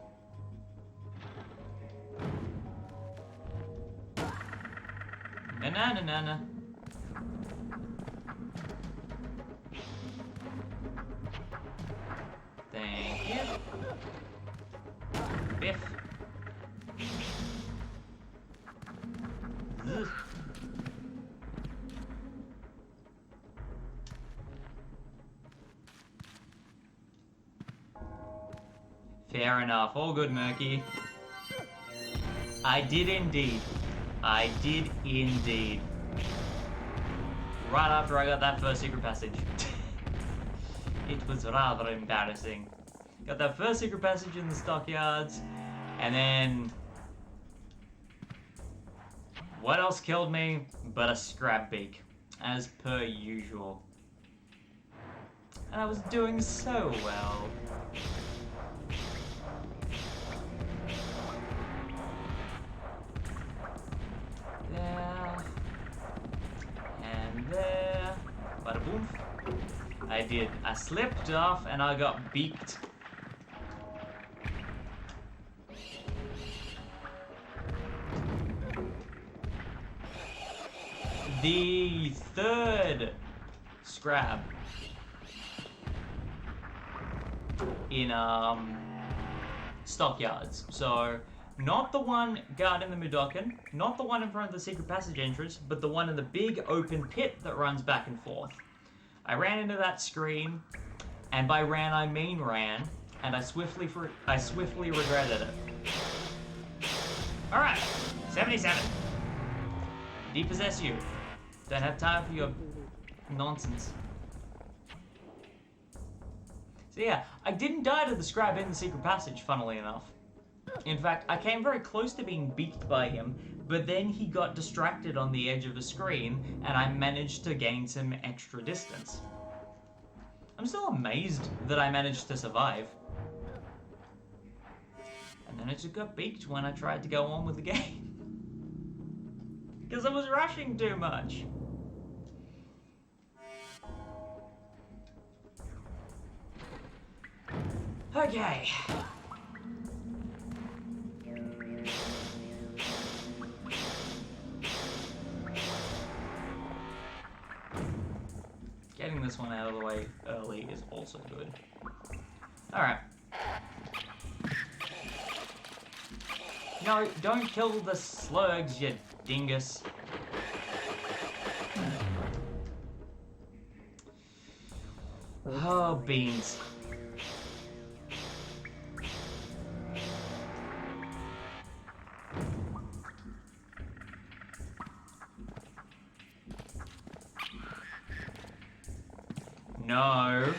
Na-na-na-na-na. Thank you. Biff. Ugh. Fair enough. All good, Murky. I did indeed. I did indeed. Right after I got that first secret passage. It was rather embarrassing. Got that first secret passage in the stockyards, and then... what else killed me but a scrab beak, as per usual. And I was doing so well. There. And there. Bada boom. I did. I slipped off and I got beaked. The third scrab in stockyards. So not the one guarding the Mudokon, not the one in front of the secret passage entrance, but the one in the big open pit that runs back and forth. I ran into that screen, and by ran I mean ran, and I swiftly regretted it. All right, 77. Depossess you. Don't have time for your nonsense. So yeah, I didn't die to the scrab in the secret passage, funnily enough. In fact, I came very close to being beaked by him, but then he got distracted on the edge of the screen, and I managed to gain some extra distance. I'm still amazed that I managed to survive. And then I just got beaked when I tried to go on with the game. Because I was rushing too much. Okay. Getting this one out of the way early is also good. Alright. No, don't kill the slugs, you dingus. Oh, beans. No.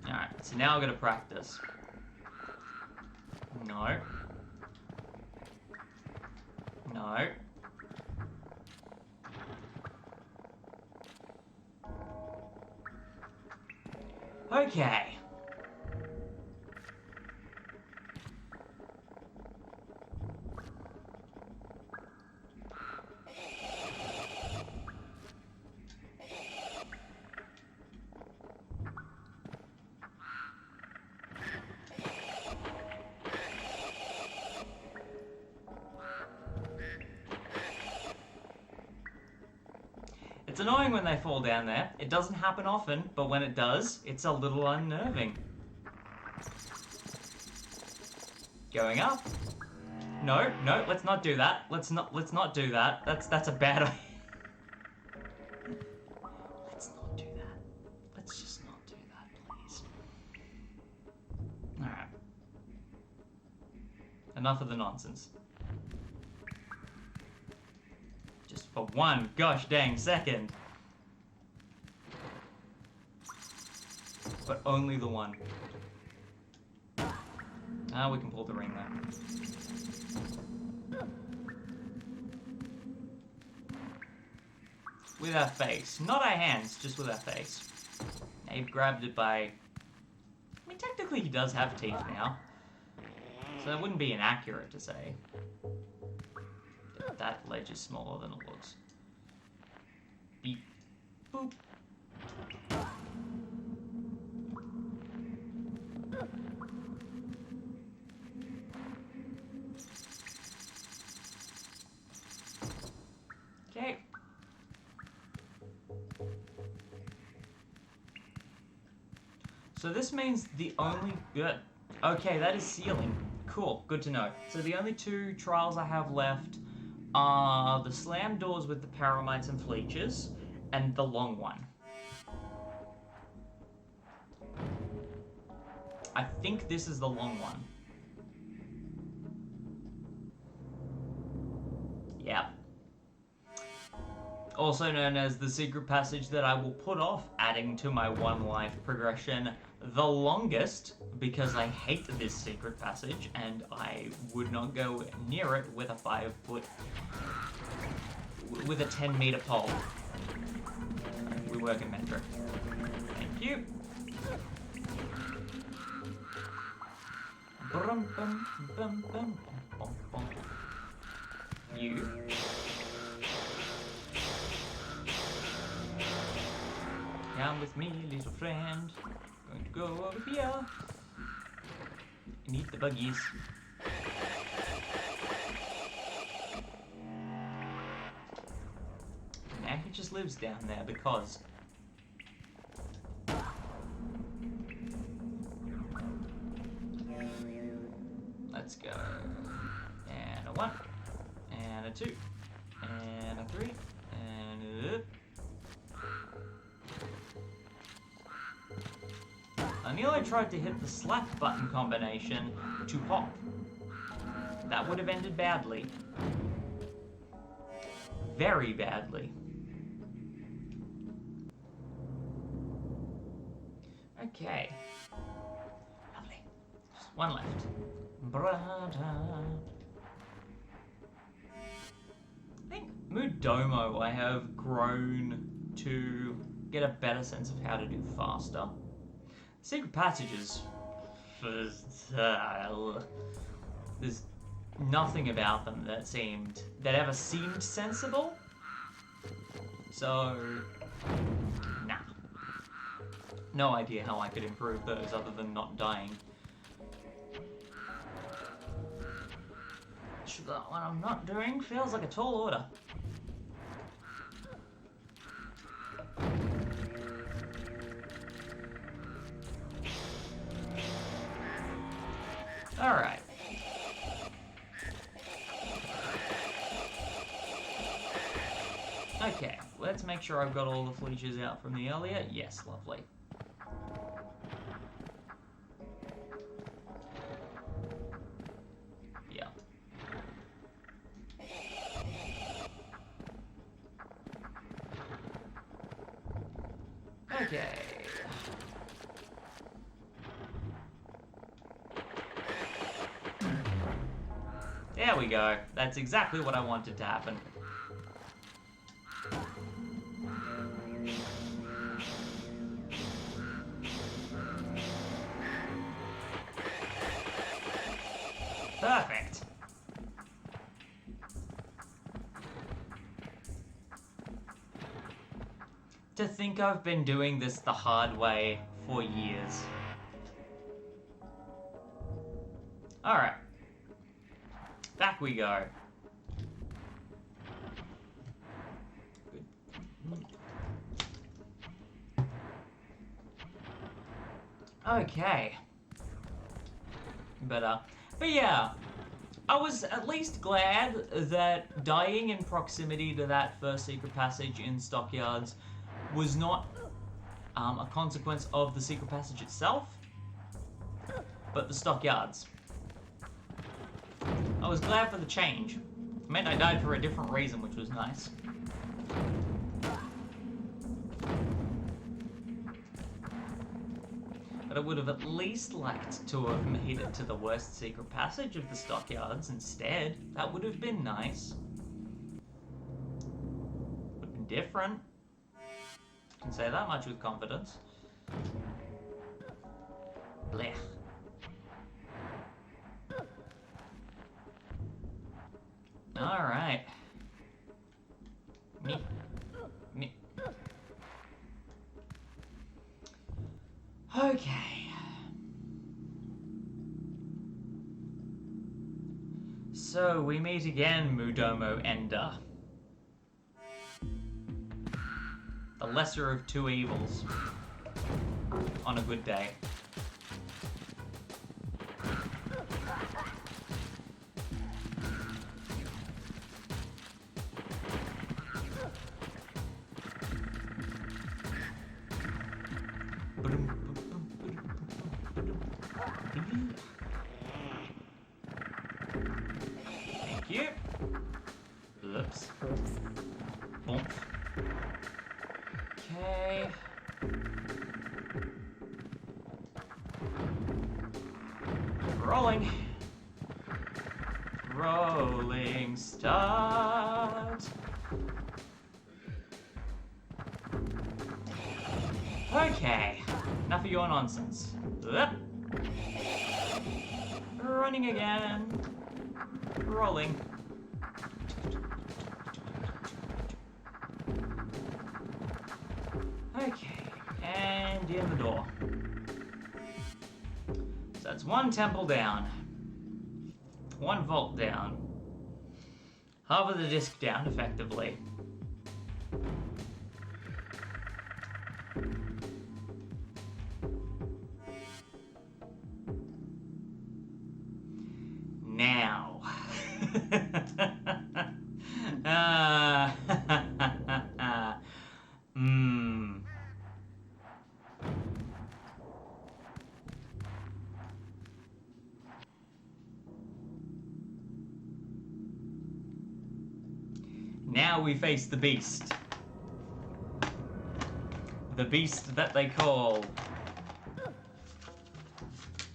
Alright, so now I'm gonna practice. No. No. Okay. It's annoying when they fall down there. It doesn't happen often, but when it does, it's a little unnerving. Going up. No, no, let's not do that. Let's not do that. That's a bad idea. Let's not do that. Let's just not do that, please. Alright. Enough of the nonsense. Just for one gosh dang second. But only the one. Ah, we can pull the ring though. With our face. Not our hands, just with our face. Abe grabbed it by... I mean, technically he does have teeth now. So that wouldn't be inaccurate to say. That ledge is smaller than it looks. Beep. Boop. Okay. So this means the only... Good. Okay, that is sealing. Cool, good to know. So the only two trials I have left are the slam doors with the paramites and fleeches, and the long one. I think this is the long one. Yeah. Also known as the secret passage that I will put off adding to my one life progression the longest, because I hate this secret passage and I would not go near it with a 5-foot, with a 10-meter pole. We work in metric. Thank you. Brum, bum, bum, bum, bum, bum. You. Come with me, little friend. Going to go over here and eat the buggies. Now he just lives down there because. Let's go. And a 1, and a 2, and a 3, and a... I nearly tried to hit the slap button combination to hop. That would have ended badly. Very badly. Okay. Lovely. Just one left. Brada. I think Mudomo I have grown to get a better sense of how to do faster. Secret passages, there's nothing about them that ever seemed sensible. So, nah. No idea how I could improve those other than not dying. What I'm not doing feels like a tall order. Alright. Okay, let's make sure I've got all the fleeches out from the earlier. Yes, lovely. Yeah. Okay. There we go. That's exactly what I wanted to happen. Perfect. To think I've been doing this the hard way for years. Alright. Back we go. Good. Okay. But yeah, I was at least glad that dying in proximity to that first secret passage in Stockyards was not a consequence of the secret passage itself, but the Stockyards. I was glad for the change. It meant I died for a different reason, which was nice. But I would have at least liked to have made it to the worst secret passage of the Stockyards instead. That would have been nice. Would have been different. I can say that much with confidence. Blech. Alright. Me. Okay. So, we meet again, Mudomo Ender. The lesser of two evils. On a good day. Thank you. Oops. Boom. Okay. Rolling. Rolling start. Okay. Enough of your nonsense. Running again. Rolling. Okay, and in the door. So that's one temple down. One vault down. Half of the disc down, effectively. Now. Now we face the beast. The beast that they call...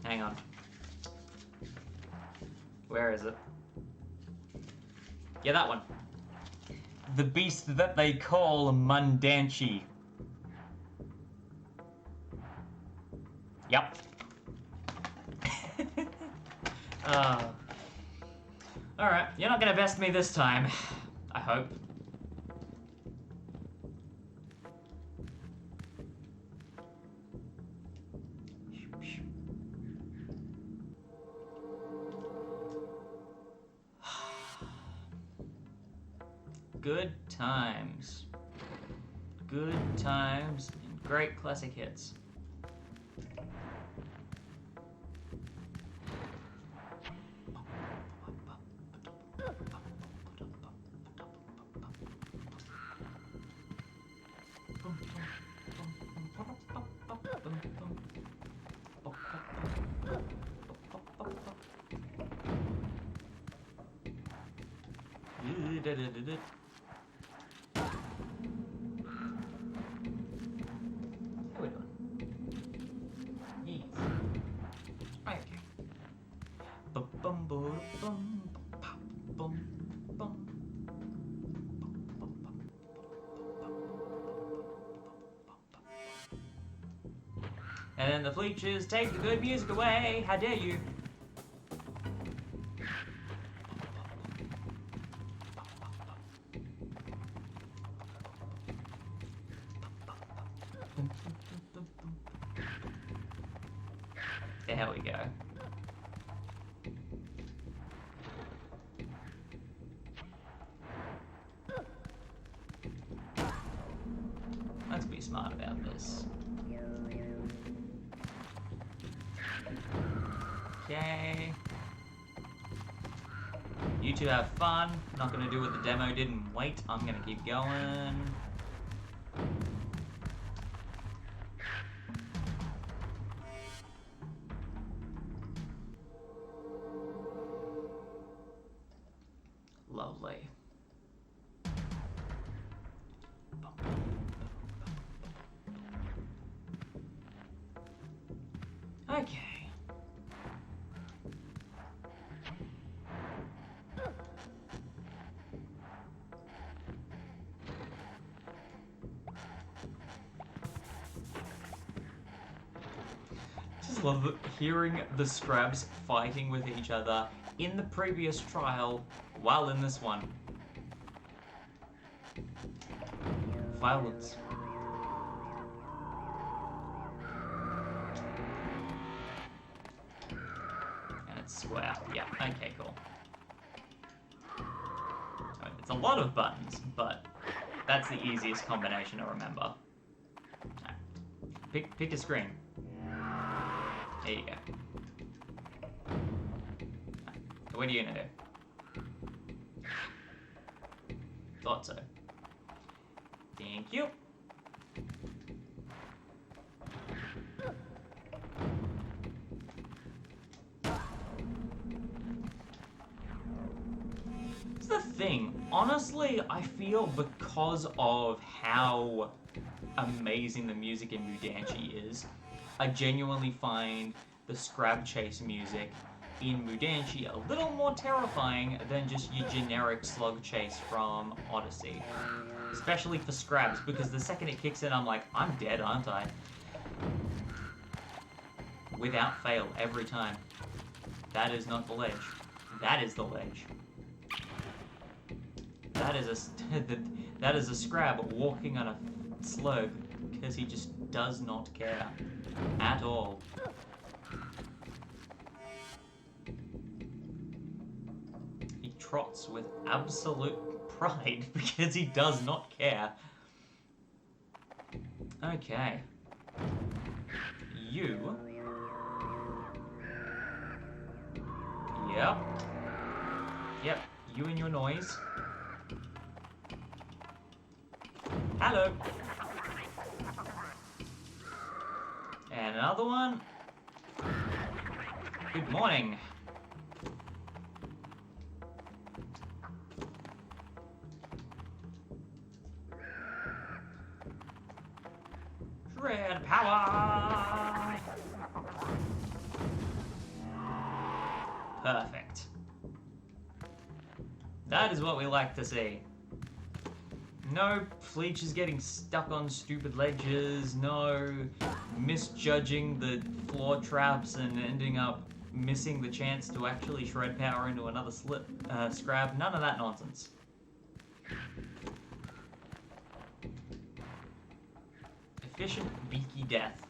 Hang on. Where is it? Yeah, that one. The beast that they call MUNDANCHEE. Yep. Alright, you're not gonna best me this time. I hope. Good times. Good times and great classic hits. And then the Fleeches take the good music away. How dare you? There we go. Let's be smart about this. Okay. You two have fun. Not gonna do what the demo did and wait. I'm gonna keep going. Lovely. Okay. Just love hearing the Scrabs fighting with each other in the previous trial while in this one. Violence. And it's square. Yeah, okay, cool. I mean, it's a lot of buttons, but that's the easiest combination to remember. Right. Pick a screen. There you go. Right. What are you gonna do? Thought so. Thank you. It's the thing. Honestly, I feel because of how amazing the music in Mudanchee is, I genuinely find the Scrab Chase music in Mudanchee a little more terrifying than just your generic slug chase from Odyssey. Especially for Scrabs, because the second it kicks in, I'm like, I'm dead, aren't I? Without fail, every time. That is not the ledge. That is the ledge. That is a Scrab walking on a slug, because he just does not care. At all. He trots with absolute pride because he does not care. Okay. You. Yep. Yep. You and your noise. Hello. And another one. Good morning. Red power! Perfect. That is what we like to see. No Fleeches getting stuck on stupid ledges, no misjudging the floor traps and ending up missing the chance to actually shred power into another Scrab. None of that nonsense. Efficient, beaky death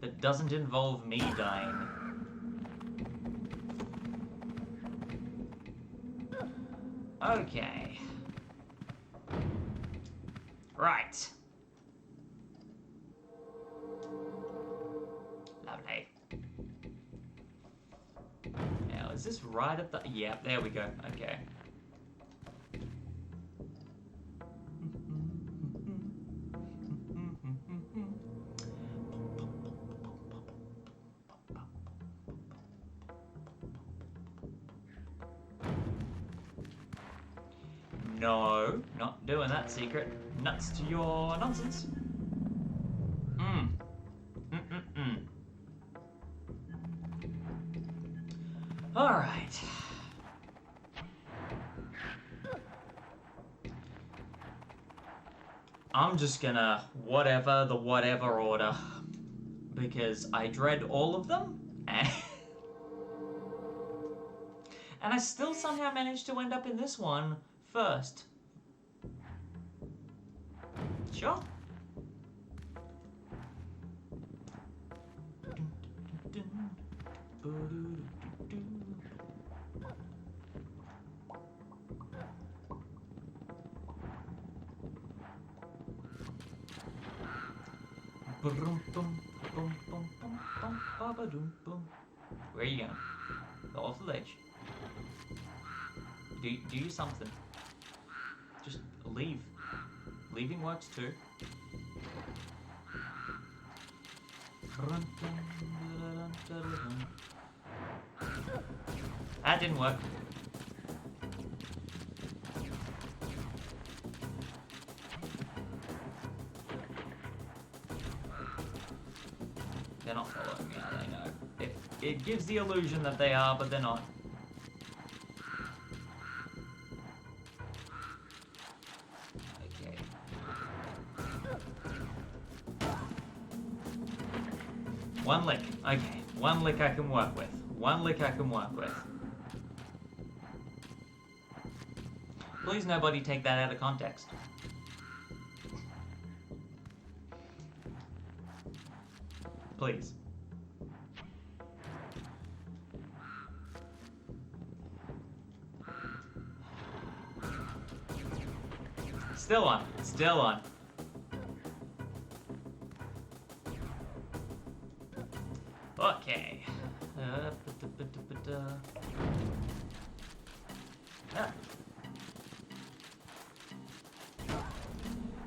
that doesn't involve me dying. Okay. Right. Lovely. Now, is this right at the... Yeah, there we go. Okay. No, not doing that secret. Nuts to your nonsense. Alright. I'm just gonna whatever the whatever order. Because I dread all of them. And I still somehow managed to end up in this one first. Sure. Where are you going? Go off the ledge. Do something. Just leave. Leaving works too. That didn't work. They're not following me, are they? No. It gives the illusion that they are, but they're not. Okay. One lick. Okay. One lick I can work with. One lick I can work with. Please nobody take that out of context. Please. Still on. Still on. Okay.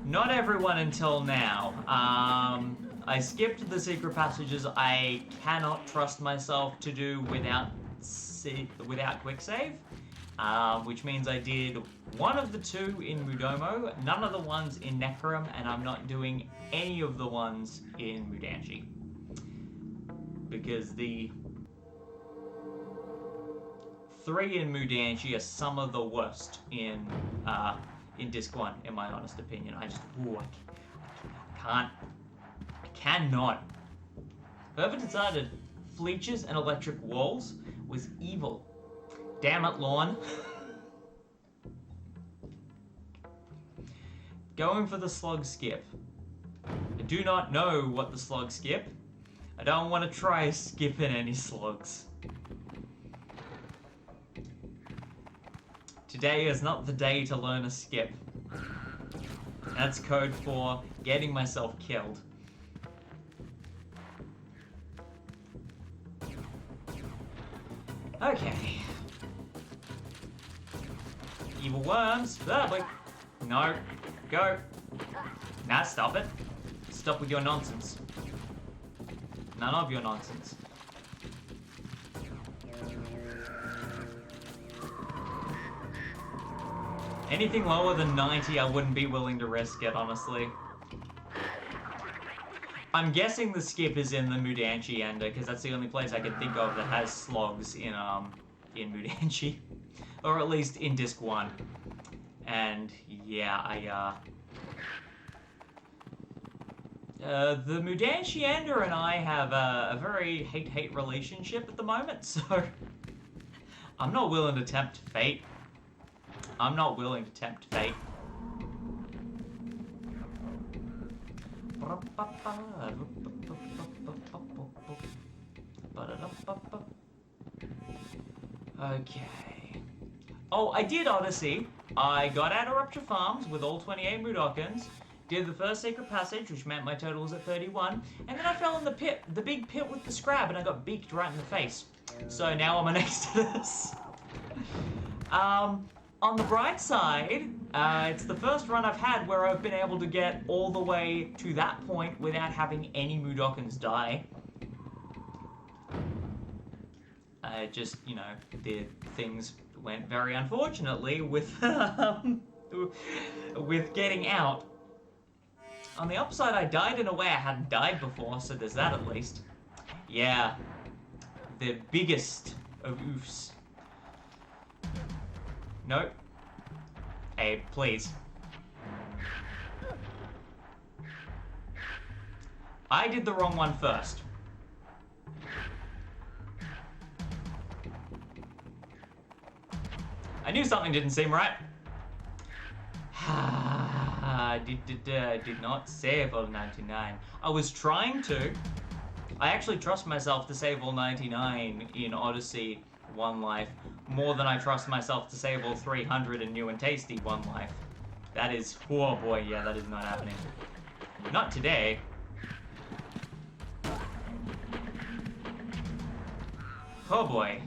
Not everyone until now. I skipped the secret passages I cannot trust myself to do without quick save, which means I did one of the two in Mudomo, none of the ones in Necrum, and I'm not doing any of the ones in Mudanchee. Because the 3 in Mudanchee are some of the worst in Disc 1, in my honest opinion. I cannot. Whoever decided Fleeches and electric walls was evil. Damn it, Lorne. Going for the slug skip. I do not know what the slug skip. I don't want to try skipping any slugs. Today is not the day to learn a skip. That's code for getting myself killed. Okay. Evil worms. Ah, wait. No. Go. Nah, stop it. Stop with your nonsense. None of your nonsense. Anything lower than 90, I wouldn't be willing to risk it, honestly. I'm guessing the skip is in the Mudomo Ender, because that's the only place I can think of that has slogs in Mudanchee. Or at least in Disc 1. And, yeah, the Mudanchee Ender and I have a very hate-hate relationship at the moment, so I'm not willing to tempt fate. I'm not willing to tempt fate. Okay. Oh, I did Odyssey. I got out of Rupture Farms with all 28 Mudokons. Did the first secret passage, which meant my total was at 31, and then I fell in the pit, the big pit with the scrab, and I got beaked right in the face. So now I'm an Exoddus. On the bright side, it's the first run I've had where I've been able to get all the way to that point without having any Mudokons die. Just, you know, the things went very unfortunately with, with getting out. On the upside, I died in a way I hadn't died before, so there's that at least. Yeah. The biggest of oofs. Nope. Hey, please. I did the wrong one first. I knew something didn't seem right. Did not save all 99. I was trying to. I actually trust myself to save all 99 in Odyssey One Life more than I trust myself to save all 300 in New and Tasty One Life. That is, oh boy, yeah, that is not happening. Not today. Oh boy.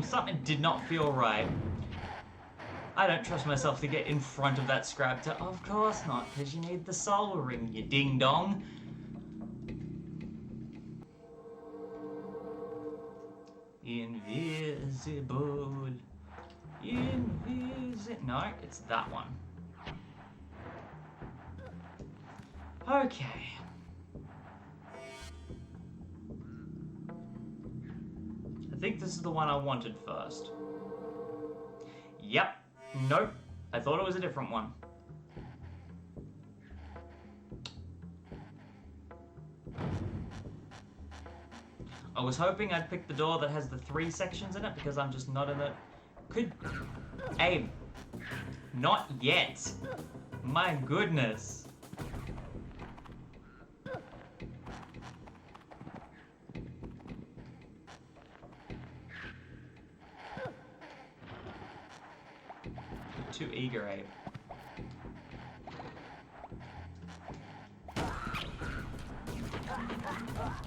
Something did not feel right. I don't trust myself to get in front of that Scraptor. Of course not, because you need the soul ring, you ding-dong. Invisible. No, it's that one. Okay. I think this is the one I wanted first. Yep. Nope. I thought it was a different one. I was hoping I'd pick the door that has the 3 sections in it because I'm just not in it. Abe. Not yet. My goodness. Too eager, Abe.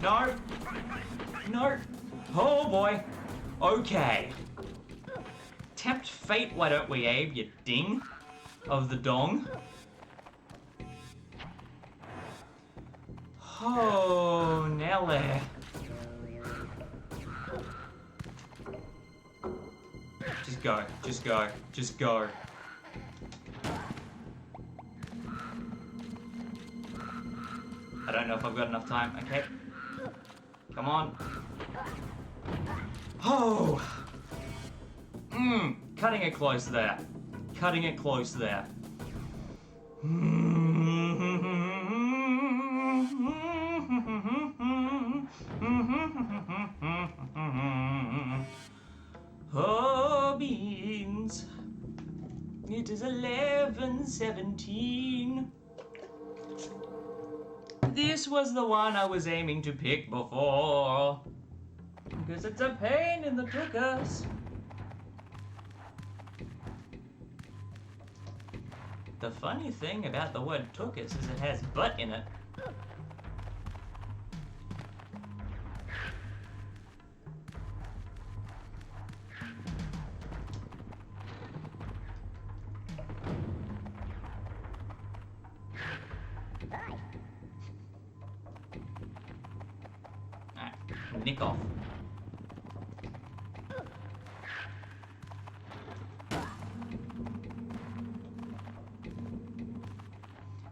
No! No! Oh boy! Okay. Tempt fate, why don't we, Abe, you ding of the dong? Oh, Nelly. Just go, just go, just go. I don't know if I've got enough time. Okay. Come on. Oh! Cutting it close there. Cutting it close there. Oh, beans. It is 11:17. This was the one I was aiming to pick before. Because it's a pain in the tuchus. The funny thing about the word tuchus is it has butt in it. Nick off.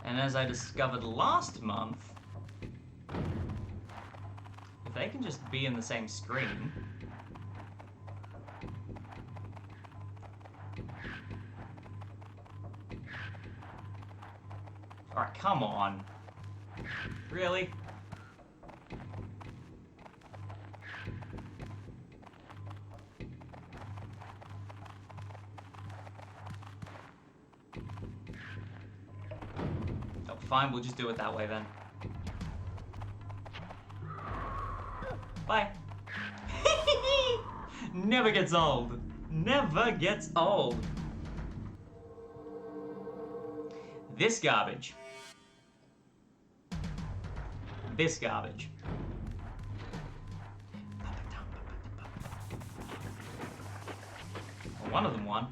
And as I discovered last month, if they can just be in the same screen, alright, come on. Really? Fine, we'll just do it that way then. Bye. Never gets old. Never gets old. This garbage. This garbage. Well, one of them won.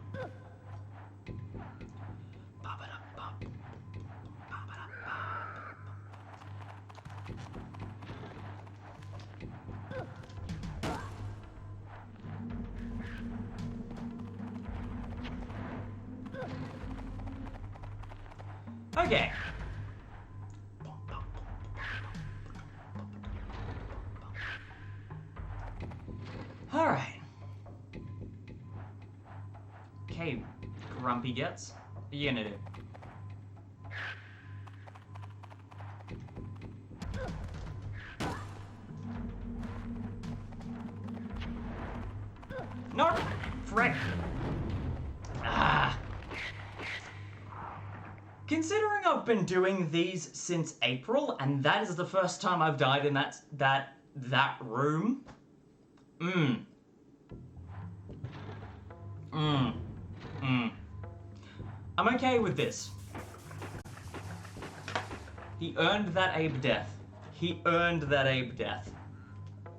Okay. All right. Okay, Grumpy Gets. What are you gonna do? No! Frick! Ah! Considering I've been doing these since April, and that is the first time I've died in that room. I'm okay with this. He earned that Abe death. He earned that Abe death.